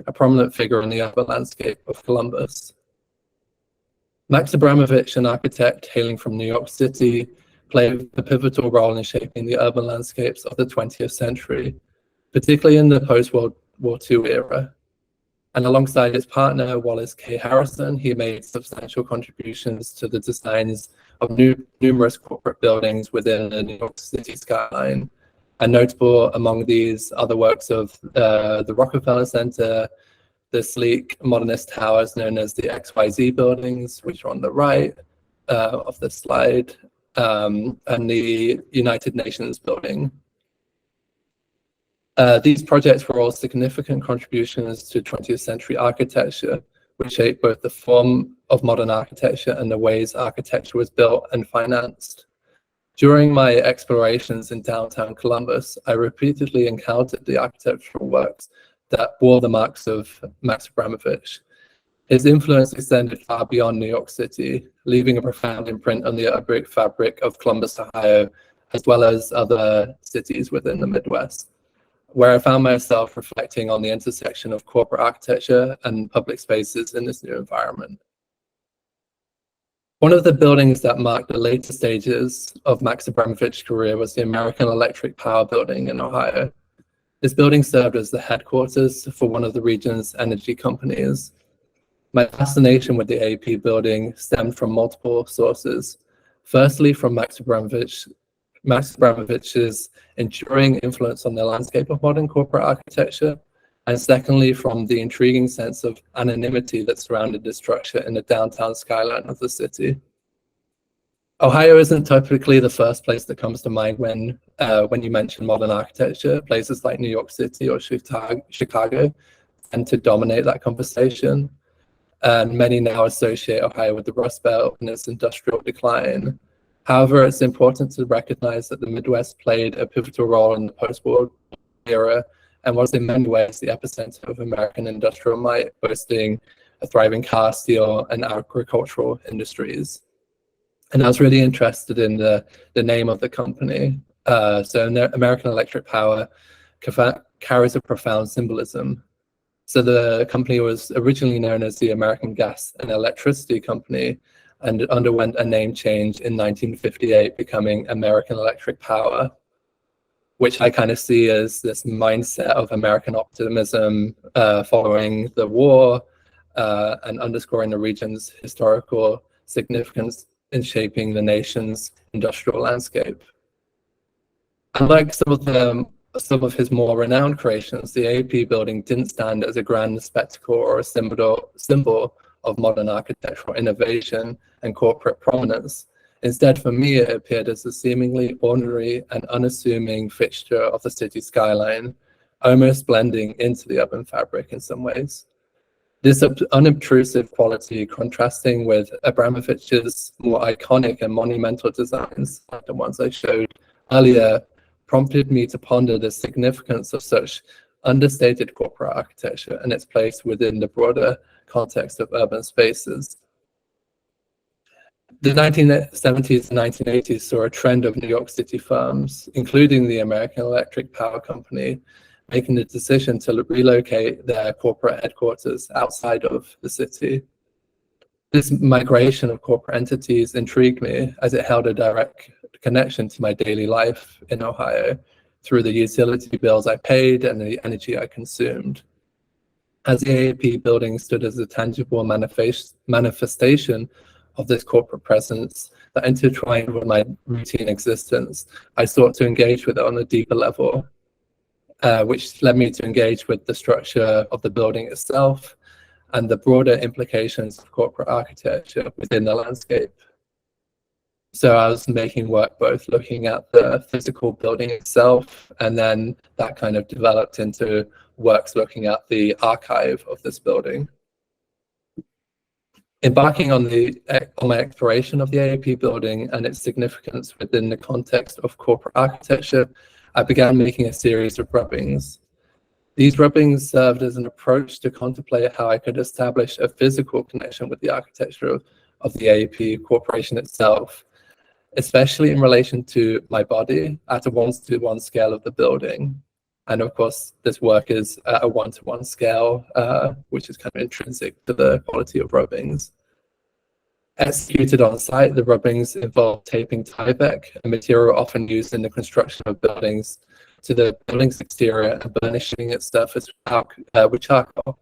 S5: a prominent figure in the urban landscape of Columbus. Max Abramovich, an architect hailing from New York City, played a pivotal role in shaping the urban landscapes of the 20th century, particularly in the post-World War II era. And alongside his partner, Wallace K. Harrison, he made substantial contributions to the designs of numerous corporate buildings within the New York City skyline. And notable among these are the works of the Rockefeller Center, the sleek modernist towers known as the XYZ buildings, which are on the right of the slide, and the United Nations building. These projects were all significant contributions to 20th century architecture, which shaped both the form of modern architecture and the ways architecture was built and financed. During my explorations in downtown Columbus, I repeatedly encountered the architectural works that bore the marks of Max Abramovich. His influence extended far beyond New York City, leaving a profound imprint on the urban fabric of Columbus, Ohio, as well as other cities within the Midwest, where I found myself reflecting on the intersection of corporate architecture and public spaces in this new environment. One of the buildings that marked the later stages of Max Abramovich's career was the American Electric Power Building in Ohio. This building served as the headquarters for one of the region's energy companies. My fascination with the AEP building stemmed from multiple sources. Firstly, from Max Abramovich's enduring influence on the landscape of modern corporate architecture, and secondly, from the intriguing sense of anonymity that surrounded the structure in the downtown skyline of the city. Ohio isn't typically the first place that comes to mind when you mention modern architecture. Places like New York City or Chicago tend to dominate that conversation. And many now associate Ohio with the Rust Belt and its industrial decline. However, it's important to recognize that the Midwest played a pivotal role in the post-war era and was in many ways the epicenter of American industrial might, boasting a thriving car, steel, and agricultural industries. And I was really interested in the name of the company. So American Electric Power carries a profound symbolism. So the company was originally known as the American Gas and Electricity Company and underwent a name change in 1958, becoming American Electric Power, which I kind of see as this mindset of American optimism following the war and underscoring the region's historical significance in shaping the nation's industrial landscape. Unlike some of his more renowned creations, the AEP building didn't stand as a grand spectacle or a symbol of modern architectural innovation and corporate prominence. Instead, for me, it appeared as a seemingly ordinary and unassuming fixture of the city skyline, almost blending into the urban fabric in some ways. This unobtrusive quality, contrasting with Abramovich's more iconic and monumental designs, like the ones I showed earlier, prompted me to ponder the significance of such understated corporate architecture and its place within the broader context of urban spaces. The 1970s and 1980s saw a trend of New York City firms, including the American Electric Power Company, making the decision to relocate their corporate headquarters outside of the city. This migration of corporate entities intrigued me as it held a direct connection to my daily life in Ohio through the utility bills I paid and the energy I consumed. As the AEP building stood as a tangible manifestation of this corporate presence that intertwined with my routine existence, I sought to engage with it on a deeper level, which led me to engage with the structure of the building itself and the broader implications of corporate architecture within the landscape. So I was making work both looking at the physical building itself, and then that kind of developed into works looking at the archive of this building. Embarking on my exploration of the AEP building and its significance within the context of corporate architecture, I began making a series of rubbings. These rubbings served as an approach to contemplate how I could establish a physical connection with the architecture of the AEP corporation itself, especially in relation to my body at a 1:1 scale of the building. And of course, this work is at a 1:1 scale, which is kind of intrinsic to the quality of rubbings. Executed on site, the rubbings involve taping Tyvek, a material often used in the construction of buildings, to the building's exterior and burnishing its surface with charcoal.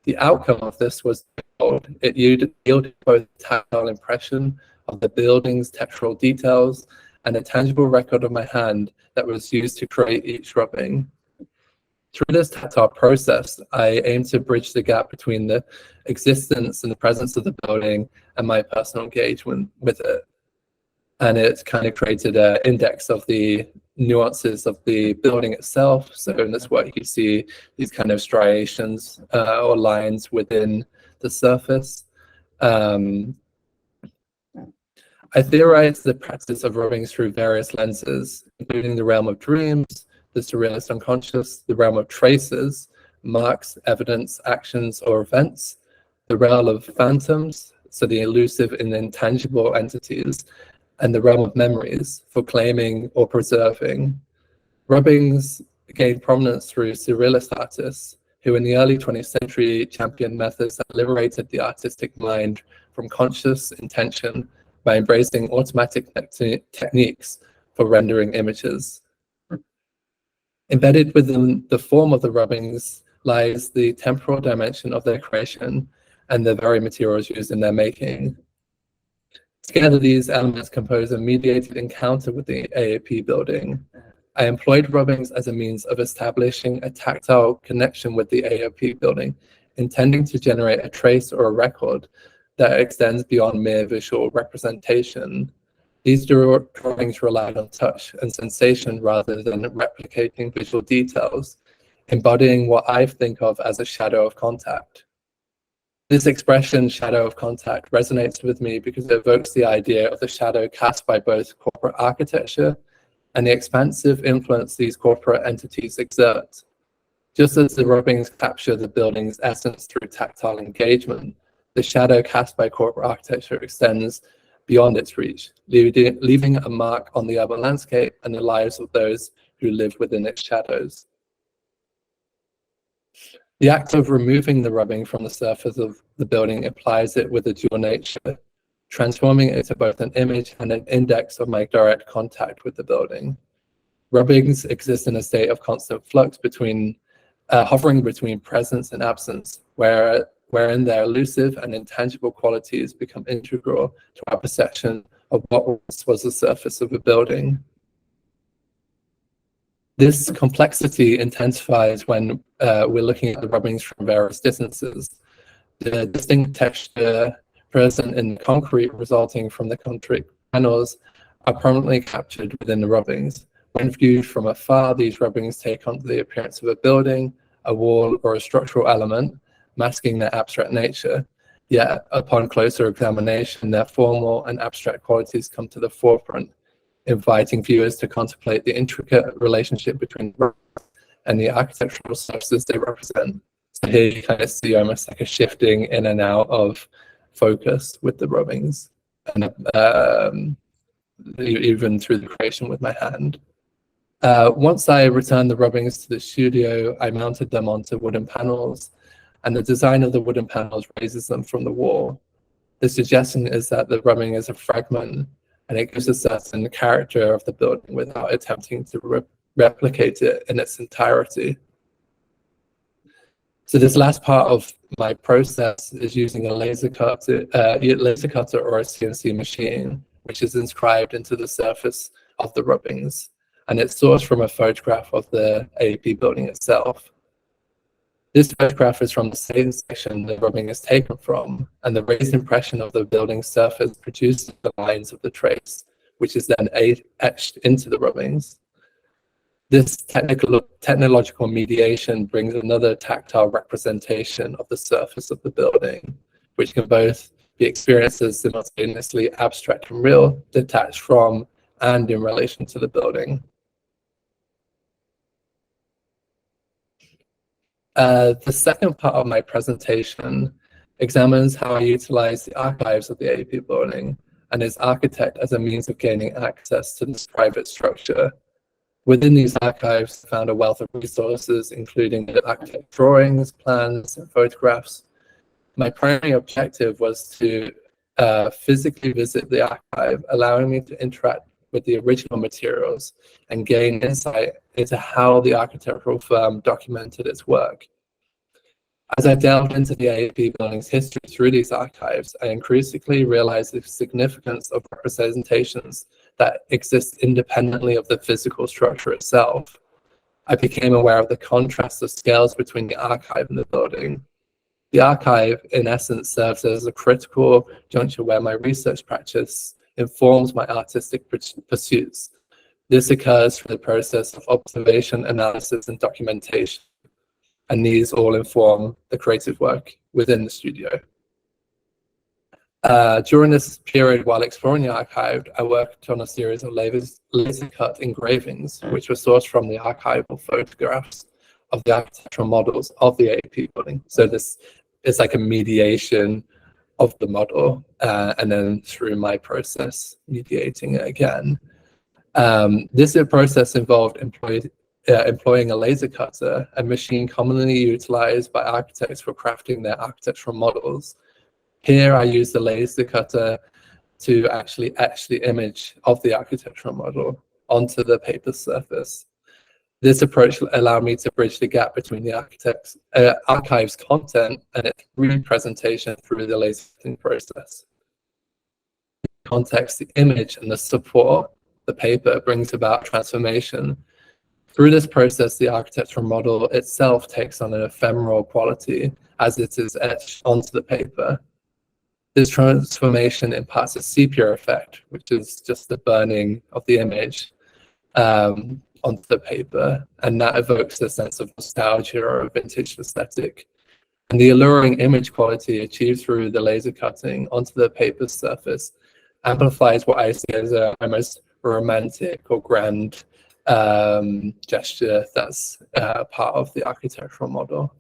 S5: The outcome of this was bold. It yielded both a tactile impression of the building's textural details and a tangible record of my hand that was used to create each rubbing. Through this tactile process, I aim to bridge the gap between the existence and the presence of the building and my personal engagement with it. And it kind of created an index of the nuances of the building itself. So in this work, you see these kind of striations or lines within the surface. I theorized the practice of rubbing through various lenses, including the realm of dreams, the surrealist unconscious, the realm of traces, marks, evidence, actions, or events, the realm of phantoms, so the elusive and intangible entities, and the realm of memories, for claiming or preserving. Rubbings gained prominence through surrealist artists, who in the early 20th century championed methods that liberated the artistic mind from conscious intention by embracing automatic techniques for rendering images. Embedded within the form of the rubbings lies the temporal dimension of their creation and the very materials used in their making. Together, these elements compose a mediated encounter with the AAP building. I employed rubbings as a means of establishing a tactile connection with the AAP building, intending to generate a trace or a record that extends beyond mere visual representation. These drawings relied on touch and sensation rather than replicating visual details, embodying what I think of as a shadow of contact. This expression, shadow of contact, resonates with me because it evokes the idea of the shadow cast by both corporate architecture and the expansive influence these corporate entities exert. Just as the rubbings capture the building's essence through tactile engagement, the shadow cast by corporate architecture extends beyond its reach, leaving a mark on the urban landscape and the lives of those who live within its shadows. The act of removing the rubbing from the surface of the building applies it with a dual nature, transforming it into both an image and an index of my direct contact with the building. Rubbings exist in a state of constant flux between, hovering between presence and absence, wherein their elusive and intangible qualities become integral to our perception of what once was the surface of a building. This complexity intensifies when we're looking at the rubbings from various distances. The distinct texture present in the concrete resulting from the concrete panels are permanently captured within the rubbings. When viewed from afar, these rubbings take on the appearance of a building, a wall, or a structural element, masking their abstract nature. Yet, upon closer examination, their formal and abstract qualities come to the forefront, inviting viewers to contemplate the intricate relationship between the and the architectural substances they represent. So here you kind of see almost like a shifting in and out of focus with the rubbings, and even through the creation with my hand. Once I returned the rubbings to the studio, I mounted them onto wooden panels, and the design of the wooden panels raises them from the wall. The suggestion is that the rubbing is a fragment, and it gives a certain character of the building without attempting to replicate it in its entirety. So this last part of my process is using a laser cutter or a CNC machine, which is inscribed into the surface of the rubbings, and it's sourced from a photograph of the AAP building itself. This photograph is from the same section the rubbing is taken from, and the raised impression of the building's surface produces the lines of the trace, which is then etched into the rubbings. This technological mediation brings another tactile representation of the surface of the building, which can both be experienced as simultaneously abstract and real, detached from, and in relation to the building. The second part of my presentation examines how I utilize the archives of the AAP building and its architect as a means of gaining access to this private structure. Within these archives, I found a wealth of resources, including the architect drawings, plans, and photographs. My primary objective was to physically visit the archive, allowing me to interact with the original materials and gain insight into how the architectural firm documented its work. As I delved into the AAP building's history through these archives, I increasingly realized the significance of representations that exist independently of the physical structure itself. I became aware of the contrast of scales between the archive and the building. The archive, in essence, serves as a critical juncture where my research practice informs my artistic pursuits. This occurs through the process of observation, analysis, and documentation, and these all inform the creative work within the studio. During this period, while exploring the archive, I worked on a series of laser cut engravings, which were sourced from the archival photographs of the architectural models of the AAP building. So this is like a mediation of the model, and then through my process, mediating it again. This process involved employing a laser cutter, a machine commonly utilized by architects for crafting their architectural models. Here I use the laser cutter to actually etch the image of the architectural model onto the paper surface. This approach allowed me to bridge the gap between the archive's content and its representation through the laser cutting process. The context, the image, and the support, the paper, brings about transformation. Through this process, the architectural model itself takes on an ephemeral quality as it is etched onto the paper. This transformation imparts a sepia effect, which is just the burning of the image onto the paper, and that evokes a sense of nostalgia or a vintage aesthetic. And the alluring image quality achieved through the laser cutting onto the paper surface amplifies what I see as a almost romantic or grand gesture that's part of the architectural model.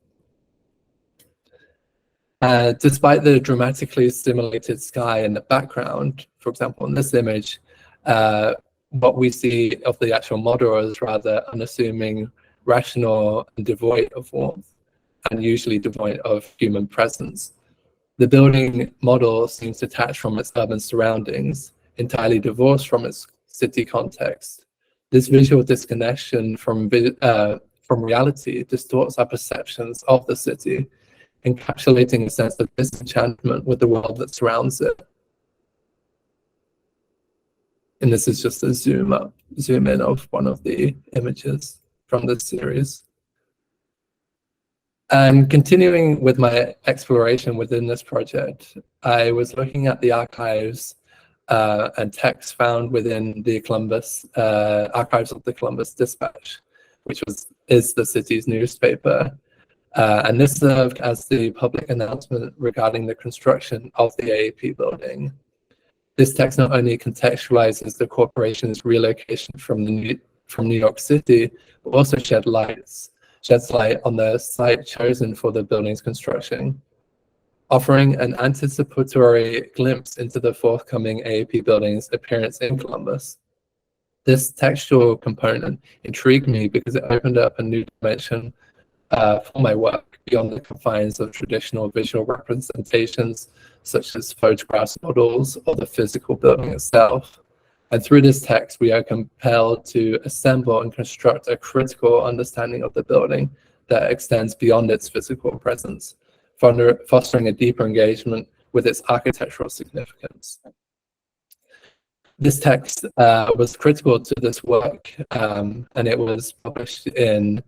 S5: Despite the dramatically stimulated sky in the background, for example, in this image, what we see of the actual model is rather unassuming, rational, and devoid of warmth, and usually devoid of human presence. The building model seems detached from its urban surroundings, entirely divorced from its city context. This visual disconnection from reality distorts our perceptions of the city, encapsulating a sense of disenchantment with the world that surrounds it. And this is just a zoom in of one of the images from this series. And continuing with my exploration within this project, I was looking at the archives and texts found within the Columbus archives of the Columbus Dispatch, which is the city's newspaper. And this served as the public announcement regarding the construction of the AAP building. This text not only contextualizes the corporation's relocation from New York City, but also sheds light on the site chosen for the building's construction, offering an anticipatory glimpse into the forthcoming AAP building's appearance in Columbus. This textual component intrigued me because it opened up a new dimension for my work beyond the confines of traditional visual representations, such as photographs, models, or the physical building itself. And through this text, we are compelled to assemble and construct a critical understanding of the building that extends beyond its physical presence, fostering a deeper engagement with its architectural significance. This text was critical to this work, and it was published in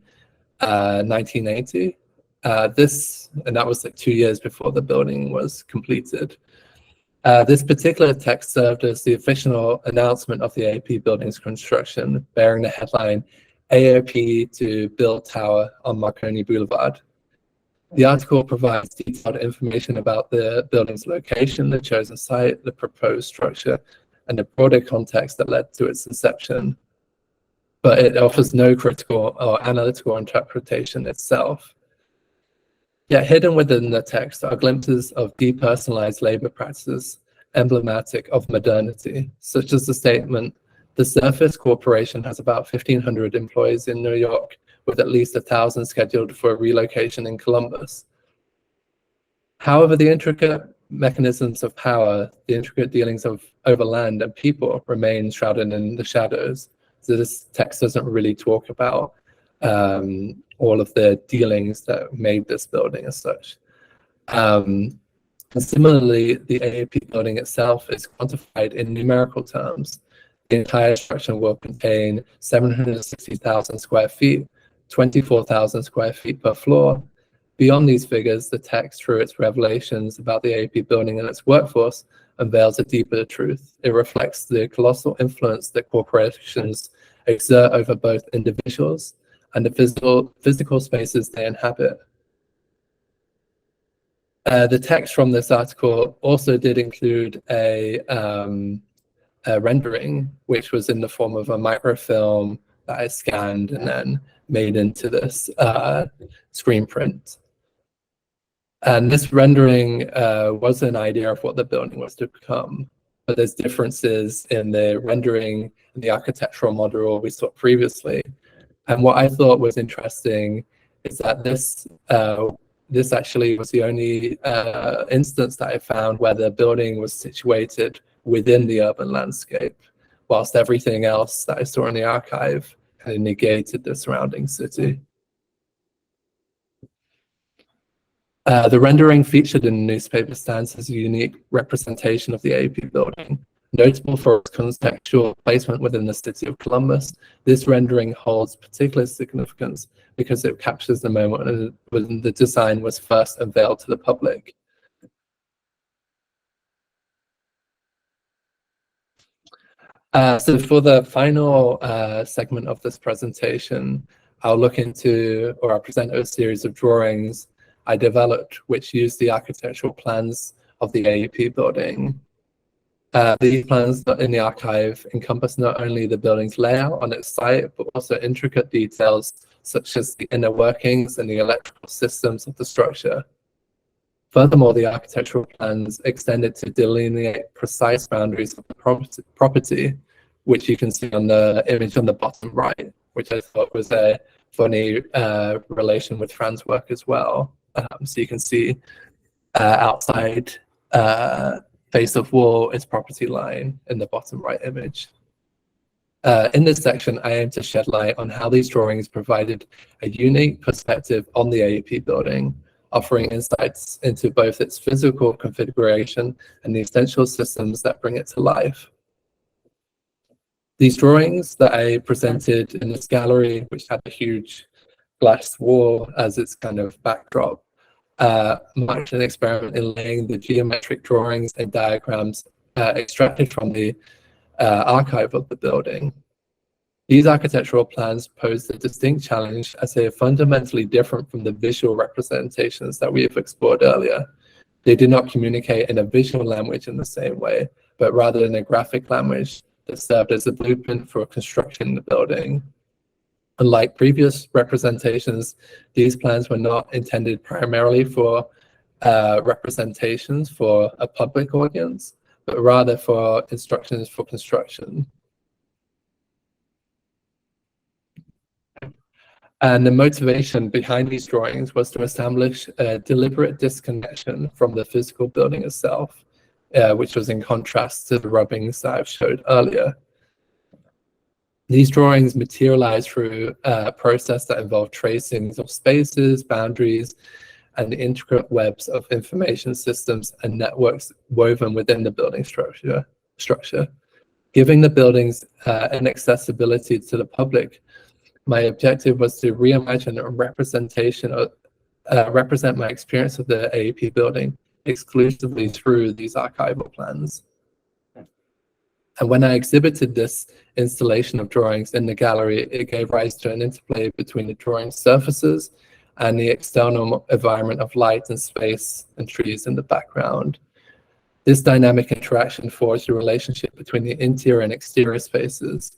S5: 1980. And that was like 2 years before the building was completed. This particular text served as the official announcement of the AAP building's construction, bearing the headline, AAP to build tower on Marconi Boulevard. The article provides detailed information about the building's location, the chosen site, the proposed structure, and the broader context that led to its inception. But it offers no critical or analytical interpretation itself. Yet hidden within the text are glimpses of depersonalized labor practices emblematic of modernity, such as the statement, the Surface Corporation has about 1,500 employees in New York, with at least 1,000 scheduled for relocation in Columbus. However, the intricate mechanisms of power, the intricate dealings of over land and people remain shrouded in the shadows. So this text doesn't really talk about all of the dealings that made this building as such. And similarly, the AAP building itself is quantified in numerical terms. The entire structure will contain 760,000 square feet, 24,000 square feet per floor. Beyond these figures, the text, through its revelations about the AAP building and its workforce, unveils a deeper truth. It reflects the colossal influence that corporations exert over both individuals and the physical spaces they inhabit. The text from this article also did include a rendering, which was in the form of a microfilm that I scanned and then made into this screen print. And this rendering was an idea of what the building was to become, but there's differences in the rendering and the architectural model we saw previously. And what I thought was interesting is that this actually was the only instance that I found where the building was situated within the urban landscape, whilst everything else that I saw in the archive kind of negated the surrounding city. The rendering featured in the newspaper stands as a unique representation of the AEP building. Notable for its contextual placement within the city of Columbus, this rendering holds particular significance because it captures the moment when the design was first unveiled to the public. So for the final segment of this presentation, I'll present a series of drawings I developed, which use the architectural plans of the AEP building. These plans in the archive encompass not only the building's layout on its site, but also intricate details such as the inner workings and the electrical systems of the structure. Furthermore, the architectural plans extended to delineate precise boundaries of the property, which you can see on the image on the bottom right, which I thought was a funny relation with Fran's work as well. So you can see outside face of wall is property line in the bottom right image. In this section, I aim to shed light on how these drawings provided a unique perspective on the AEP building, offering insights into both its physical configuration and the essential systems that bring it to life. These drawings that I presented in this gallery, which had a huge glass wall as its kind of backdrop, marked an experiment in laying the geometric drawings and diagrams extracted from the archive of the building. These architectural plans posed a distinct challenge as they are fundamentally different from the visual representations that we have explored earlier. They did not communicate in a visual language in the same way, but rather in a graphic language that served as a blueprint for constructing the building. Unlike previous representations, these plans were not intended primarily for representations for a public audience, but rather for instructions for construction. And the motivation behind these drawings was to establish a deliberate disconnection from the physical building itself, which was in contrast to the rubbings that I've showed earlier. These drawings materialize through a process that involved tracings of spaces, boundaries, and the intricate webs of information systems and networks woven within the building structure. Giving the buildings an accessibility to the public, my objective was to reimagine a representation of represent my experience of the AEP building exclusively through these archival plans. And when I exhibited this installation of drawings in the gallery, it gave rise to an interplay between the drawing surfaces and the external environment of light and space and trees in the background. This dynamic interaction forged a relationship between the interior and exterior spaces.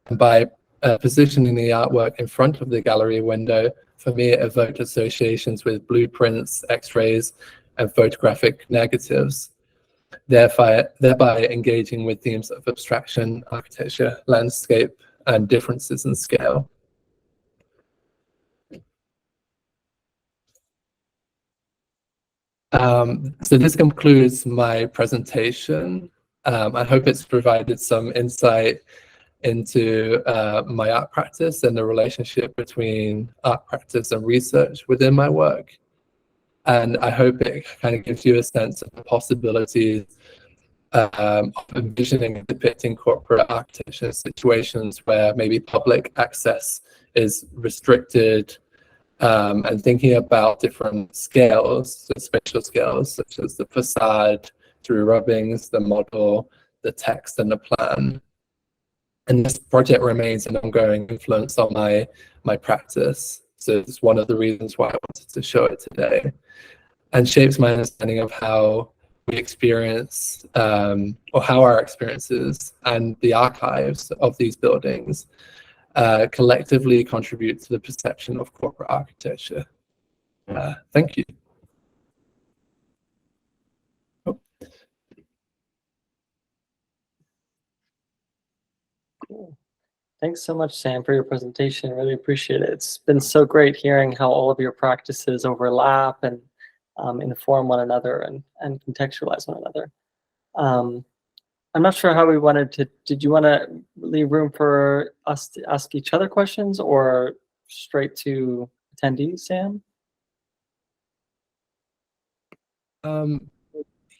S5: And by positioning the artwork in front of the gallery window, for me, it evoked associations with blueprints, X-rays, and photographic negatives, thereby engaging with themes of abstraction, architecture, landscape, and differences in scale. So this concludes my presentation. I hope it's provided some insight into my art practice and the relationship between art practice and research within my work. And I hope it kind of gives you a sense of the possibilities of envisioning and depicting corporate architecture situations where maybe public access is restricted, and thinking about different scales, spatial scales, such as the facade through rubbings, the model, the text, and the plan. And this project remains an ongoing influence on my practice. So it's one of the reasons why I wanted to show it today. and shapes my understanding of how we experience, or how our experiences and the archives of these buildings collectively contribute to the perception of corporate architecture. Thank you. Oh.
S1: Cool. Thanks so much, Sam, for your presentation. Really appreciate it. It's been so great hearing how all of your practices overlap and inform one another and contextualize one another. I'm not sure how we wanted to, did you want to leave room for us to ask each other questions or straight to attendees, Sam?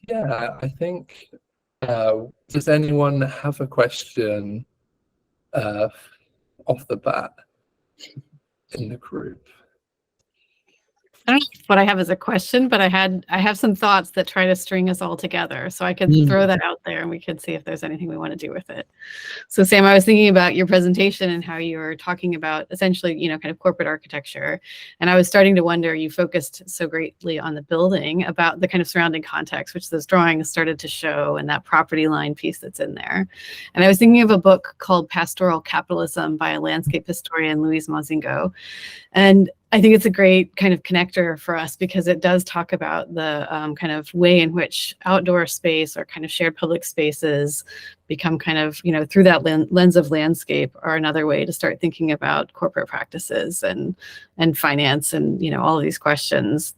S5: Yeah, I think, does anyone have a question off the bat in the group?
S2: I don't know what I have as a question, but I have some thoughts that try to string us all together. So I could throw that out there and we could see if there's anything we want to do with it. So Sam, I was thinking about your presentation and how you were talking about essentially, you know, kind of corporate architecture. And I was starting to wonder, you focused so greatly on the building, about the kind of surrounding context, which those drawings started to show, and that property line piece that's in there. And I was thinking of a book called Pastoral Capitalism by a landscape historian, Louise Mozingo. And I think it's a great kind of connector for us because it does talk about the kind of way in which outdoor space or kind of shared public spaces become kind of, you know, through that lens of landscape, are another way to start thinking about corporate practices and finance and, you know, all of these questions.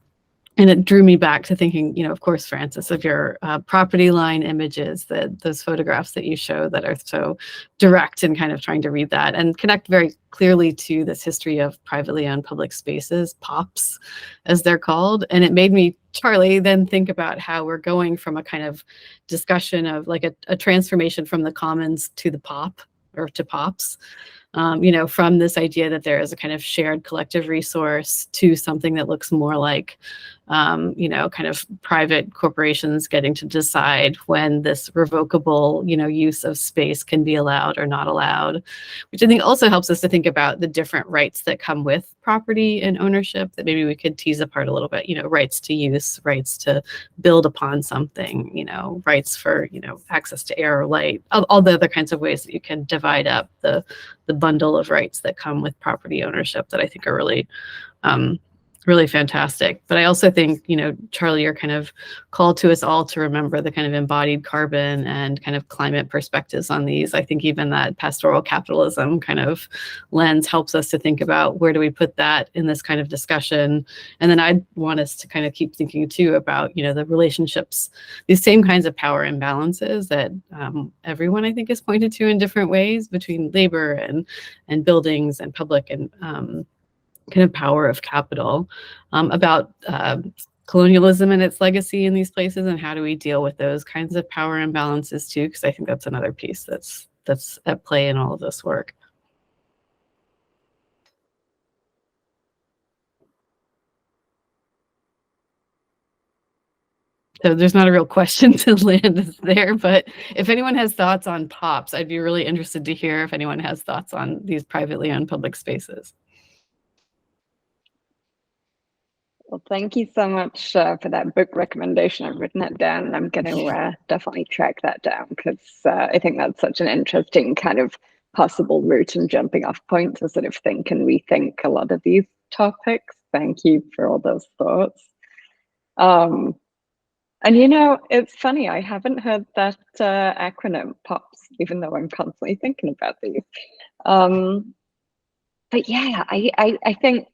S2: And it drew me back to thinking, you know, of course, Francis, of your property line images, those photographs that you show that are so direct and kind of trying to read that and connect very clearly to this history of privately owned public spaces, POPs, as they're called. And it made me, Charlie, then think about how we're going from a kind of discussion of like a transformation from the commons to the POP or to POPs. You know, from this idea that there is a kind of shared collective resource to something that looks more like, you know, kind of private corporations getting to decide when this revocable, you know, use of space can be allowed or not allowed, which I think also helps us to think about the different rights that come with property and ownership that maybe we could tease apart a little bit, you know, rights to use, rights to build upon something, you know, rights for, you know, access to air or light, all the other kinds of ways that you can divide up the bundle of rights that come with property ownership that I think are really, really fantastic. But I also think, you know, Charlie, your kind of call to us all to remember the kind of embodied carbon and kind of climate perspectives on these. I think even that pastoral capitalism kind of lens helps us to think about where do we put that in this kind of discussion. And then I'd want us to kind of keep thinking too about, you know, the relationships, these same kinds of power imbalances that everyone I think has pointed to in different ways between labor and buildings and public and kind of power of capital, about colonialism and its legacy in these places, and how do we deal with those kinds of power imbalances too, because I think that's another piece that's at play in all of this work. So there's not a real question to land there, but if anyone has thoughts on POPs, I'd be really interested to hear if anyone has thoughts on these privately owned public spaces.
S4: Well, thank you so much for that book recommendation. I've written it down and I'm going to definitely track that down because I think that's such an interesting kind of possible route and jumping off point to sort of think and rethink a lot of these topics. Thank you for all those thoughts. And you know, it's funny, I haven't heard that acronym POPs, even though I'm constantly thinking about these. But yeah, I think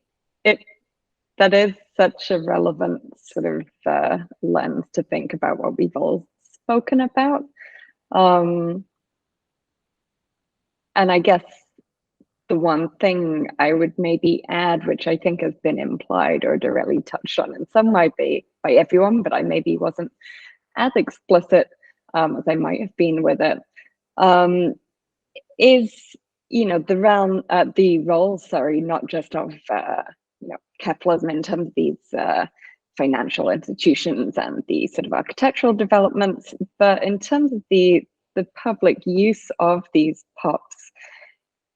S4: that is such a relevant sort of lens to think about what we've all spoken about. And I guess the one thing I would maybe add, which I think has been implied or directly touched on in some way by everyone, but I maybe wasn't as explicit as I might have been with it, is, you know, the role, sorry, not just of you know, capitalism in terms of these financial institutions and the sort of architectural developments, but in terms of the public use of these POPs,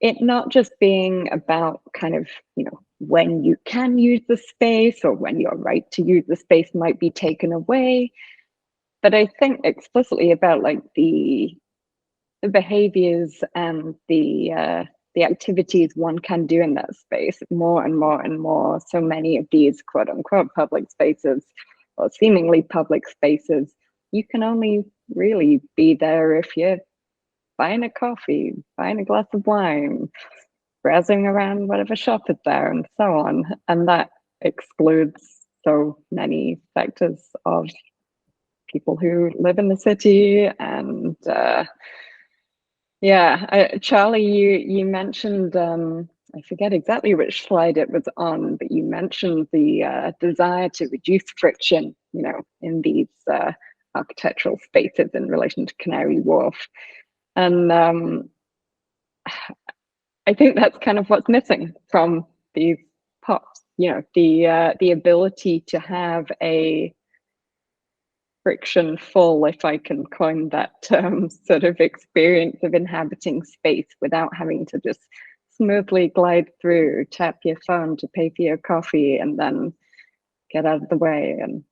S4: it not just being about kind of, you know, when you can use the space or when your right to use the space might be taken away. But I think explicitly about like the behaviors and the activities one can do in that space more and more and more. So many of these quote unquote public spaces or seemingly public spaces, you can only really be there if you're buying a coffee, buying a glass of wine, browsing around whatever shop is there, and so on. And that excludes so many sectors of people who live in the city. And Charlie, you mentioned, I forget exactly which slide it was on, but you mentioned the desire to reduce friction, in these architectural spaces in relation to Canary Wharf. And I think that's kind of what's missing from these pops, the ability to have a friction-full, if I can coin that term, sort of experience of inhabiting space without having to just smoothly glide through, tap your phone to pay for your coffee, and then get out of the way. And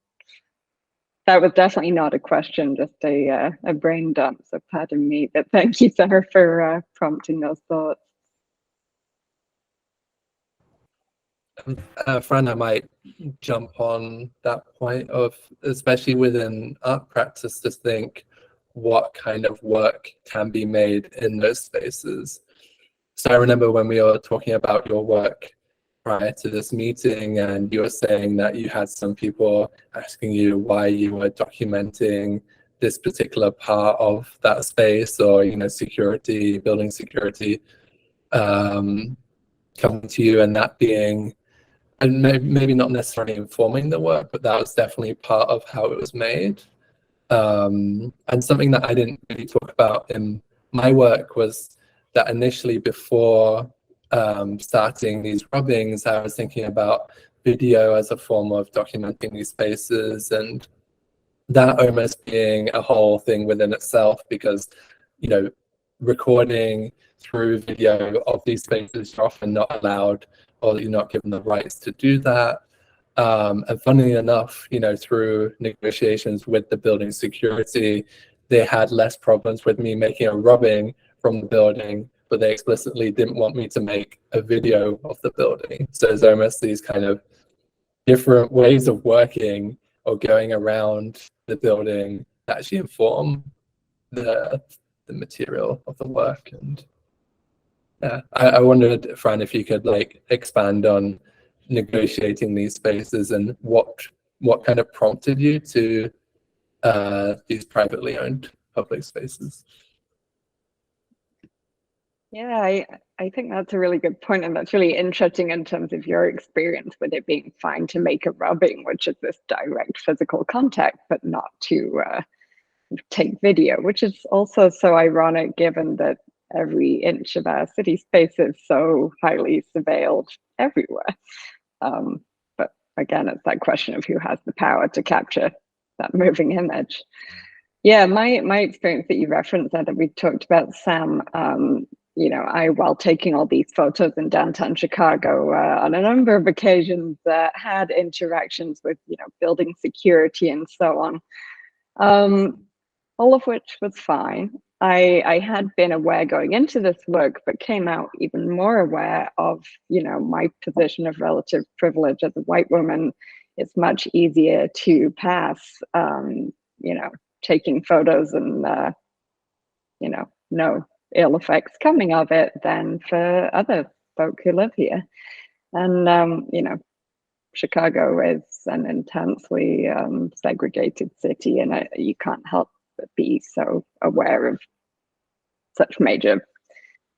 S4: that was definitely not a question, just a brain dump, so pardon me. But thank you, Sarah, for prompting those thoughts.
S5: Fran, I might jump on that point of, especially within art practice, to think what kind of work can be made in those spaces. So I remember when we were talking about your work prior to this meeting, and you were saying that you had some people asking you why you were documenting this particular part of that space, or security, building security, coming to you, and that being, and maybe not necessarily informing the work, but that was definitely part of how it was made. And something that I didn't really talk about in my work was that initially, before starting these rubbings, I was thinking about video as a form of documenting these spaces, and that almost being a whole thing within itself, because recording through video of these spaces, you're often not allowed, or you're not given the rights to do that. And funnily enough, through negotiations with the building security, they had less problems with me making a rubbing from the building, but they explicitly didn't want me to make a video of the building. So there's almost these kind of different ways of working or going around the building that actually inform the material of the work. And yeah, I wondered, Fran, if you could expand on negotiating these spaces and what kind of prompted you to these privately owned public spaces.
S4: Yeah, I think that's a really good point, and that's really interesting in terms of your experience with it being fine to make a rubbing, which is this direct physical contact, but not to take video, which is also so ironic given that every inch of our city space is so highly surveilled everywhere. But again, it's that question of who has the power to capture that moving image. Yeah, my experience that you referenced that we talked about, Sam, while taking all these photos in downtown Chicago on a number of occasions, had interactions with, building security and so on, all of which was fine. I had been aware going into this work, but came out even more aware of, my position of relative privilege as a white woman. It's much easier to pass, taking photos and, no ill effects coming of it than for other folk who live here. And, Chicago is an intensely segregated city, and you can't help but be so aware of such major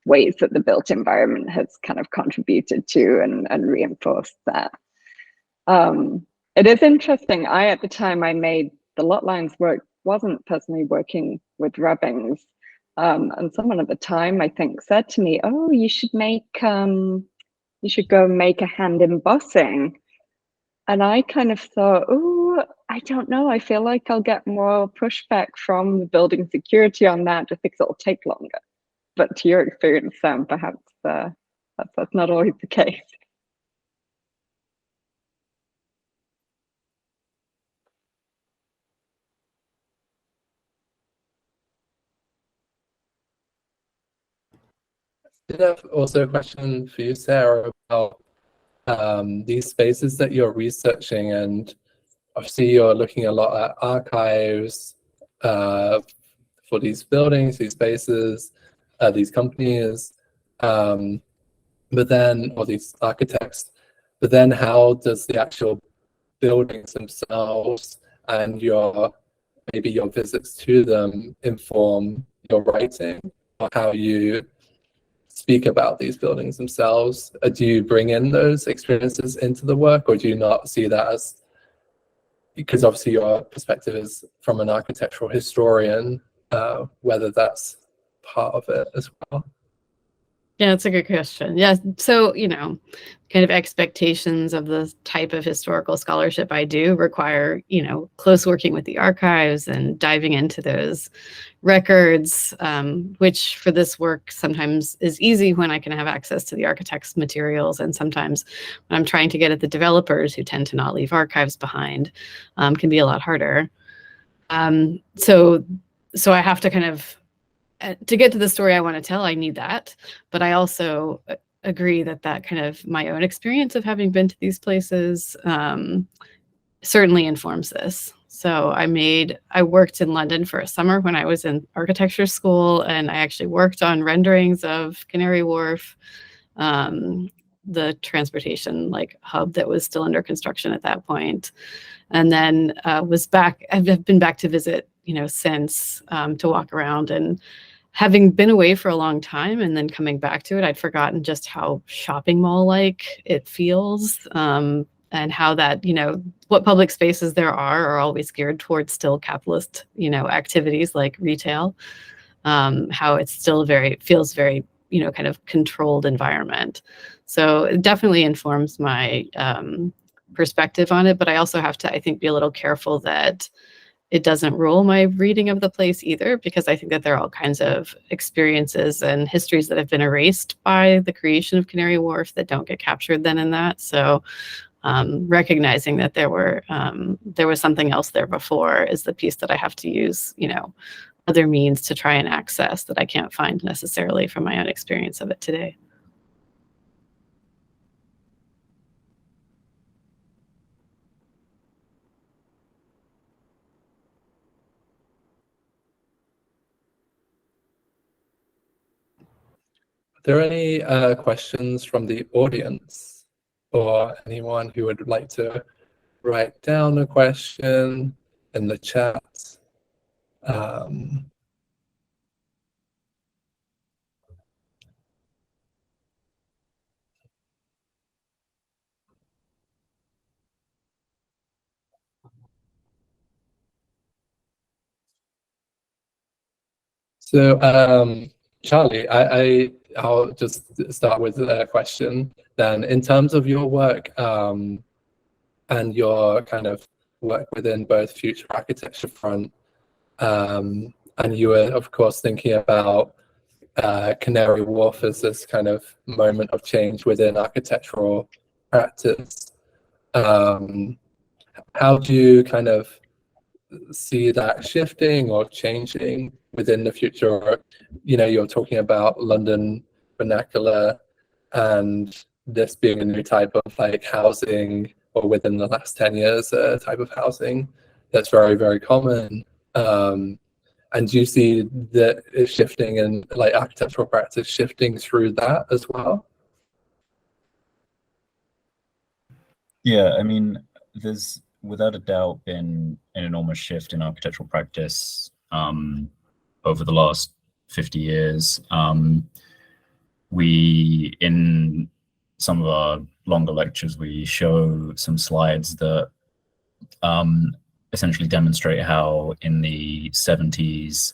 S4: ways that the built environment has kind of contributed to and reinforced that. It is interesting. At the time I made the lot lines work, wasn't personally working with rubbings. And someone at the time, I think, said to me, "Oh, you should go make a hand embossing." And I kind of thought, "Oh, I don't know. I feel like I'll get more pushback from the building security on that, just because it'll take longer." But to your experience, Sam, perhaps that's not always the case.
S5: did have also a question for you, Sarah, about these spaces that you're researching, and obviously you're looking a lot at archives for these buildings, these spaces, these companies, but then, or these architects, but then how does the actual buildings themselves and maybe your visits to them inform your writing, or how you speak about these buildings themselves? Do you bring in those experiences into the work, or do you not see that as, because obviously your perspective is from an architectural historian, whether that's part of it as well?
S2: Yeah, that's a good question. Yeah, so, kind of expectations of the type of historical scholarship I do require, close working with the archives and diving into those records, which for this work sometimes is easy when I can have access to the architect's materials, and sometimes when I'm trying to get at the developers who tend to not leave archives behind, can be a lot harder. So I have to kind of, to get to the story I want to tell, I need that. But I also agree that kind of my own experience of having been to these places certainly informs this. So I worked in London for a summer when I was in architecture school, and I actually worked on renderings of Canary Wharf, the transportation hub that was still under construction at that point. And then I've been back to visit, since, to walk around, and having been away for a long time and then coming back to it, I'd forgotten just how shopping mall-like it feels, and how that, what public spaces there are always geared towards still capitalist, activities like retail, how it's still feels very, kind of controlled environment. So it definitely informs my perspective on it, but I also have to, I think, be a little careful that it doesn't rule my reading of the place either, because I think that there are all kinds of experiences and histories that have been erased by the creation of Canary Wharf that don't get captured then in that. So recognizing that there was something else there before is the piece that I have to use, other means to try and access that I can't find necessarily from my own experience of it today.
S5: Are there any questions from the audience, or anyone who would like to write down a question in the chat? So, Charlie, I'll just start with a question then. In terms of your work and your kind of work within both Future Architecture Front, and you were, of course, thinking about Canary Wharf as this kind of moment of change within architectural practice. How do you kind of see that shifting or changing within the future? You're talking about London vernacular and this being a new type of housing, or within the last 10 years, a type of housing that's very, very common. And do you see that it's shifting, and architectural practice shifting through that as well?
S3: Yeah, I mean, there's without a doubt been an enormous shift in architectural practice over the last 50 years. In some of our longer lectures, we show some slides that essentially demonstrate how in the 70s,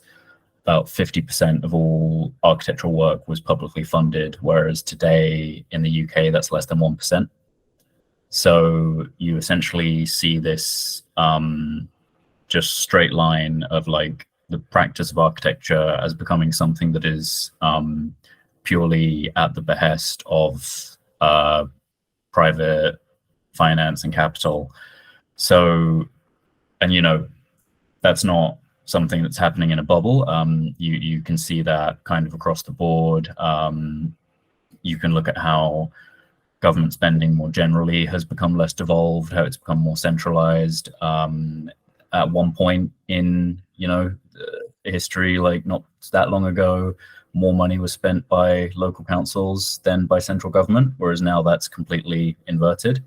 S3: about 50% of all architectural work was publicly funded, whereas today in the UK, that's less than 1%. So you essentially see this just straight line of the practice of architecture as becoming something that is purely at the behest of private finance and capital. So, and that's not something that's happening in a bubble. You can see that kind of across the board. You can look at how government spending more generally has become less devolved, how it's become more centralized. At one point in, history, like not that long ago, more money was spent by local councils than by central government, whereas now that's completely inverted.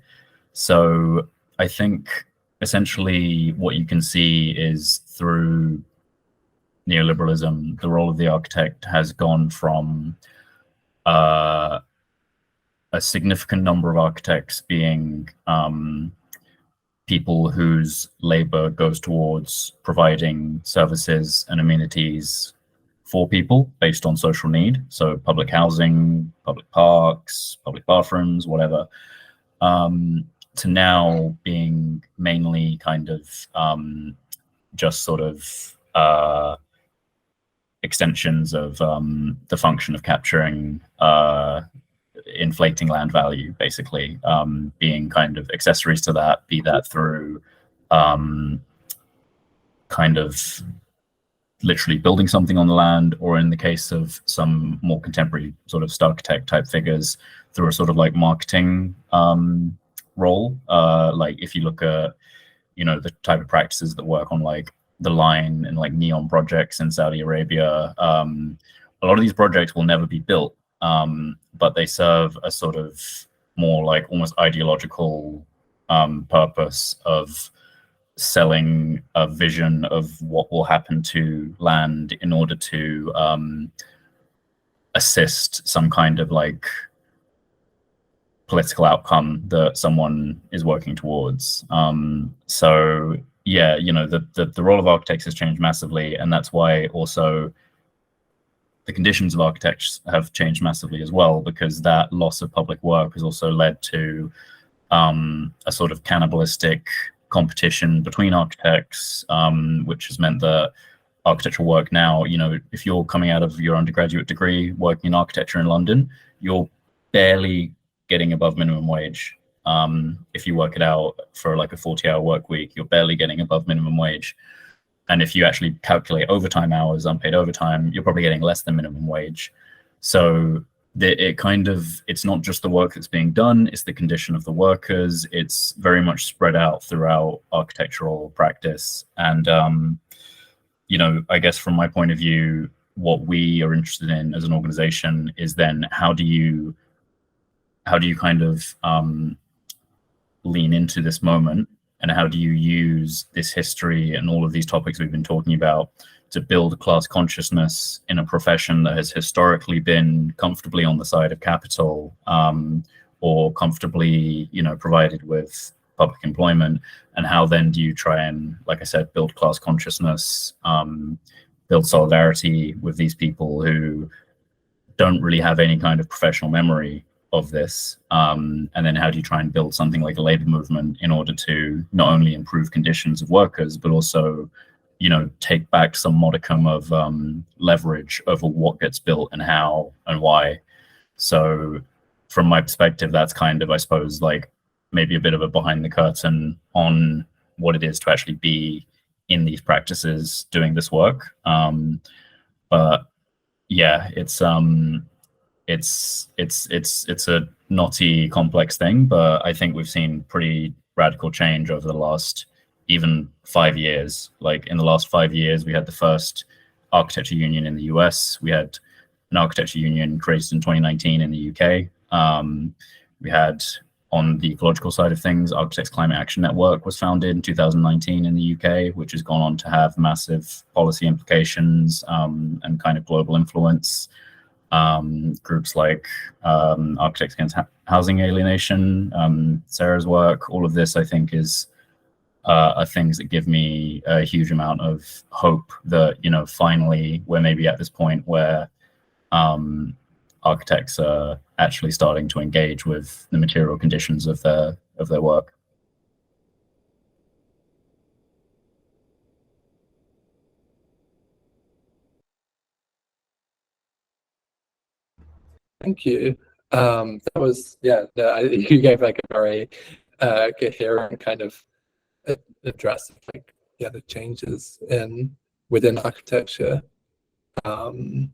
S3: So I think essentially what you can see is through neoliberalism, the role of the architect has gone from a significant number of architects being people whose labor goes towards providing services and amenities for people based on social need. So public housing, public parks, public bathrooms, whatever, to now being mainly kind of just sort of extensions of the function of capturing inflating land value, basically, being kind of accessories to that, be that through kind of literally building something on the land, or in the case of some more contemporary sort of Starchitect type figures, through a sort of like marketing role. Like if you look at, the type of practices that work on like the line and like neon projects in Saudi Arabia, a lot of these projects will never be built. But they serve a sort of more like almost ideological purpose of selling a vision of what will happen to land in order to assist some kind of like political outcome that someone is working towards. So yeah, the role of architects has changed massively, and that's why also the conditions of architects have changed massively as well, because that loss of public work has also led to a sort of cannibalistic competition between architects, which has meant that architectural work now, if you're coming out of your undergraduate degree working in architecture in London, you're barely getting above minimum wage. If you work it out for like a 40-hour work week, you're barely getting above minimum wage. And if you actually calculate overtime hours, unpaid overtime, you're probably getting less than minimum wage. So it's not just the work that's being done, it's the condition of the workers. It's very much spread out throughout architectural practice. And, I guess from my point of view, what we are interested in as an organization is then how do you kind of lean into this moment, and how do you use this history and all of these topics we've been talking about to build class consciousness in a profession that has historically been comfortably on the side of capital, or comfortably, provided with public employment? And how then do you try and, like I said, build class consciousness, build solidarity with these people who don't really have any kind of professional memory of this, and then how do you try and build something like a labor movement in order to not only improve conditions of workers, but also, take back some modicum of leverage over what gets built and how and why. So from my perspective, that's kind of, I suppose, like maybe a bit of a behind the curtain on what it is to actually be in these practices doing this work. But yeah, it's a knotty, complex thing, but I think we've seen pretty radical change over the last even 5 years. Like in the last 5 years, we had the first architecture union in the US. We had an architecture union created in 2019 in the UK. We had, on the ecological side of things, Architects Climate Action Network was founded in 2019 in the UK, which has gone on to have massive policy implications and kind of global influence. Groups like Architects Against Housing Alienation, Sarah's work, all of this, I think, are things that give me a huge amount of hope that, finally we're maybe at this point where architects are actually starting to engage with the material conditions of their work.
S5: Thank you. That was, you gave like a very coherent kind of address of like, the changes within architecture. And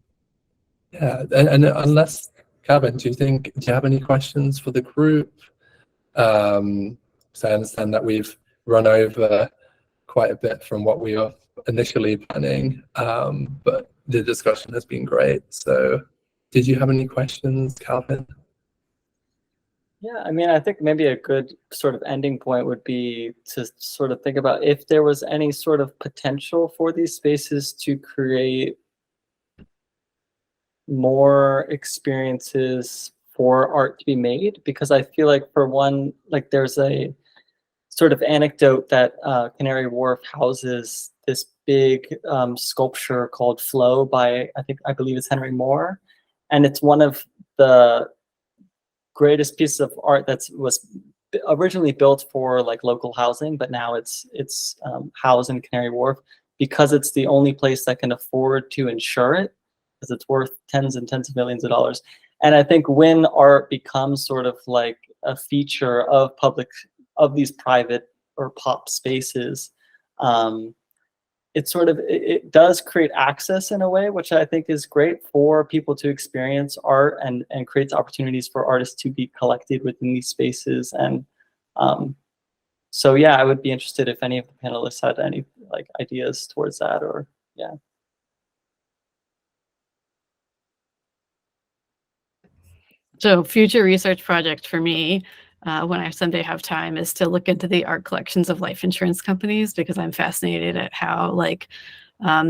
S5: unless Calvin, do you have any questions for the group? So I understand that we've run over quite a bit from what we were initially planning, but the discussion has been great. So did you have any questions, Calvin?
S1: Yeah, I mean, I think maybe a good sort of ending point would be to sort of think about if there was any sort of potential for these spaces to create more experiences for art to be made, because I feel like, for one, like there's a sort of anecdote that Canary Wharf houses this big sculpture called Flow by, I believe it's Henry Moore, and it's one of the greatest pieces of art that was originally built for like local housing, but now it's housed in Canary Wharf because it's the only place that can afford to insure it, because it's worth tens and tens of millions of dollars. And I think when art becomes sort of like a feature of these private or pop spaces, it does create access in a way, which I think is great for people to experience art, and creates opportunities for artists to be collected within these spaces. And so yeah, I would be interested if any of the panelists had any like ideas towards that, or yeah.
S2: So future research project for me, when I someday have time, is to look into the art collections of life insurance companies, because I'm fascinated at how like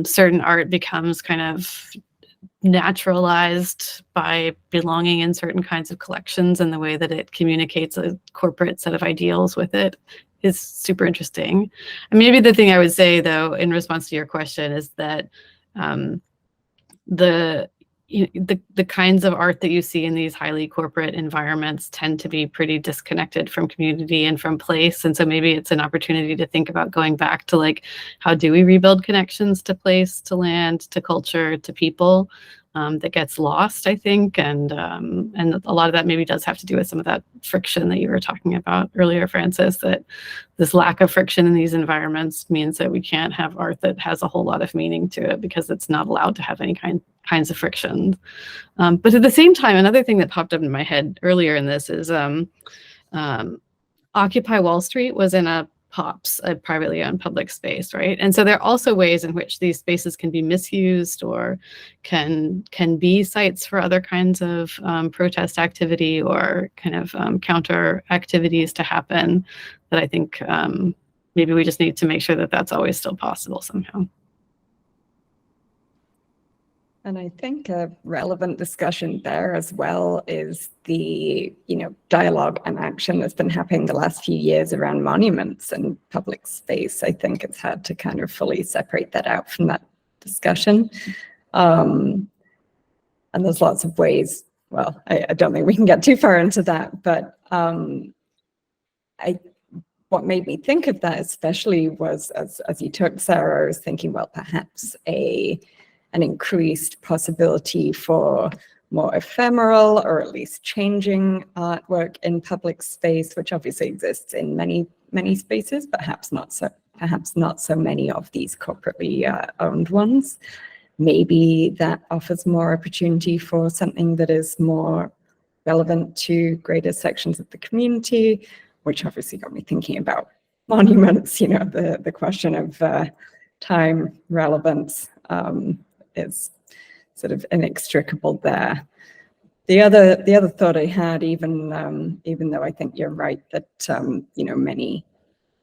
S2: certain art becomes kind of naturalized by belonging in certain kinds of collections, and the way that it communicates a corporate set of ideals with it is super interesting. And maybe the thing I would say, though, in response to your question, is that the kinds of art that you see in these highly corporate environments tend to be pretty disconnected from community and from place. And so maybe it's an opportunity to think about going back to like, how do we rebuild connections to place, to land, to culture, to people, that gets lost, I think. And a lot of that maybe does have to do with some of that friction that you were talking about earlier, Francis, that this lack of friction in these environments means that we can't have art that has a whole lot of meaning to it, because it's not allowed to have any kinds of friction. But at the same time, another thing that popped up in my head earlier in this is Occupy Wall Street was in a POPs, a privately owned public space, right? And so there are also ways in which these spaces can be misused, or can be sites for other kinds of protest activity, or kind of counter activities to happen, that I think maybe we just need to make sure that that's always still possible somehow.
S4: And I think a relevant discussion there as well is the, dialogue and action that's been happening the last few years around monuments and public space. I think it's hard to kind of fully separate that out from that discussion. And there's lots of ways, well, I don't think we can get too far into that, but what made me think of that especially was, as you talked, Sarah, I was thinking, well, perhaps an increased possibility for more ephemeral, or at least changing artwork in public space, which obviously exists in many spaces, but perhaps not so many of these corporately owned ones. Maybe that offers more opportunity for something that is more relevant to greater sections of the community, which obviously got me thinking about monuments. The question of time relevance is sort of inextricable there. The other thought I had, even though I think you're right that many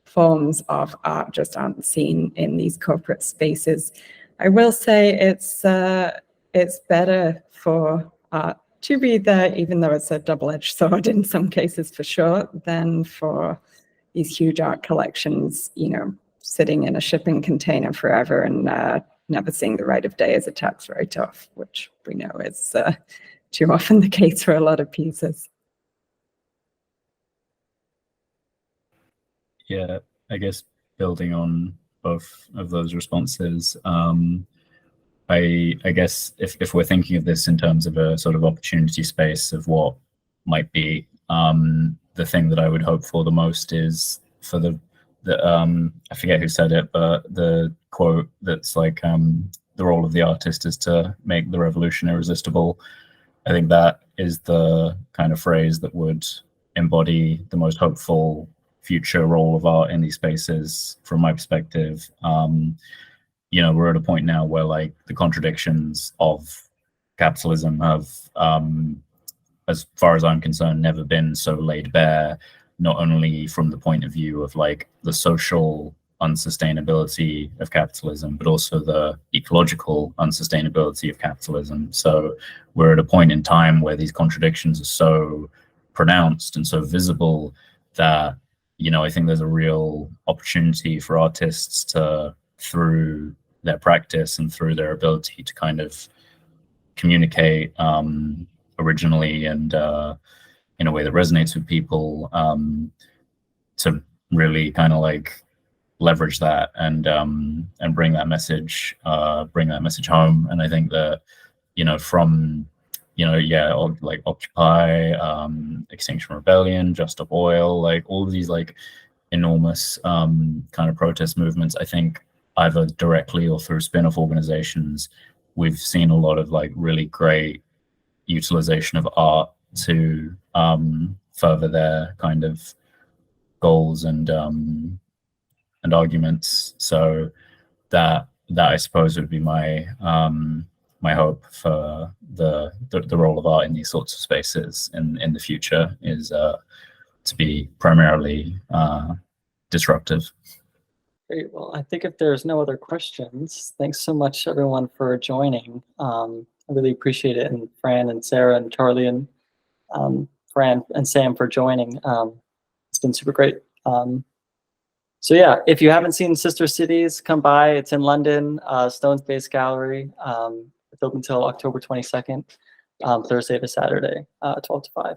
S4: forms of art just aren't seen in these corporate spaces, I will say it's better for art to be there, even though it's a double-edged sword in some cases for sure, than for these huge art collections, sitting in a shipping container forever and never seeing the light of day as a tax write-off, which we know is too often the case for a lot of pieces.
S3: Yeah, I guess building on both of those responses, I guess if we're thinking of this in terms of a sort of opportunity space of what might be, the thing that I would hope for the most is for the I forget who said it, but the quote that's like, the role of the artist is to make the revolution irresistible. I think that is the kind of phrase that would embody the most hopeful future role of art in these spaces from my perspective. You know, we're at a point now where like the contradictions of capitalism have, as far as I'm concerned, never been so laid bare, not only from the point of view of like the social unsustainability of capitalism, but also the ecological unsustainability of capitalism. So we're at a point in time where these contradictions are so pronounced and so visible that, you know, I think there's a real opportunity for artists to, through their practice and through their ability to kind of communicate originally and in a way that resonates with people, to really kind of like leverage that and bring that message home. And I think that, you know, from, you know, yeah, like Occupy, Extinction Rebellion, Just Stop Oil, like all of these like enormous kind of protest movements, I think either directly or through spin-off organizations, we've seen a lot of like really great utilization of art to further their kind of goals and arguments. So that I suppose would be my my hope for the role of art in these sorts of spaces in the future, is to be primarily disruptive.
S1: Great. Well, I think if there's no other questions, thanks so much everyone for joining. I really appreciate it, and Fran and Sarah and Charlie and Fran and Sam for joining. It's been super great. So yeah, if you haven't seen Sister Cities, come by. It's in London, Stone Space Gallery. It's open until October 22nd, Thursday to Saturday, 12 to 5.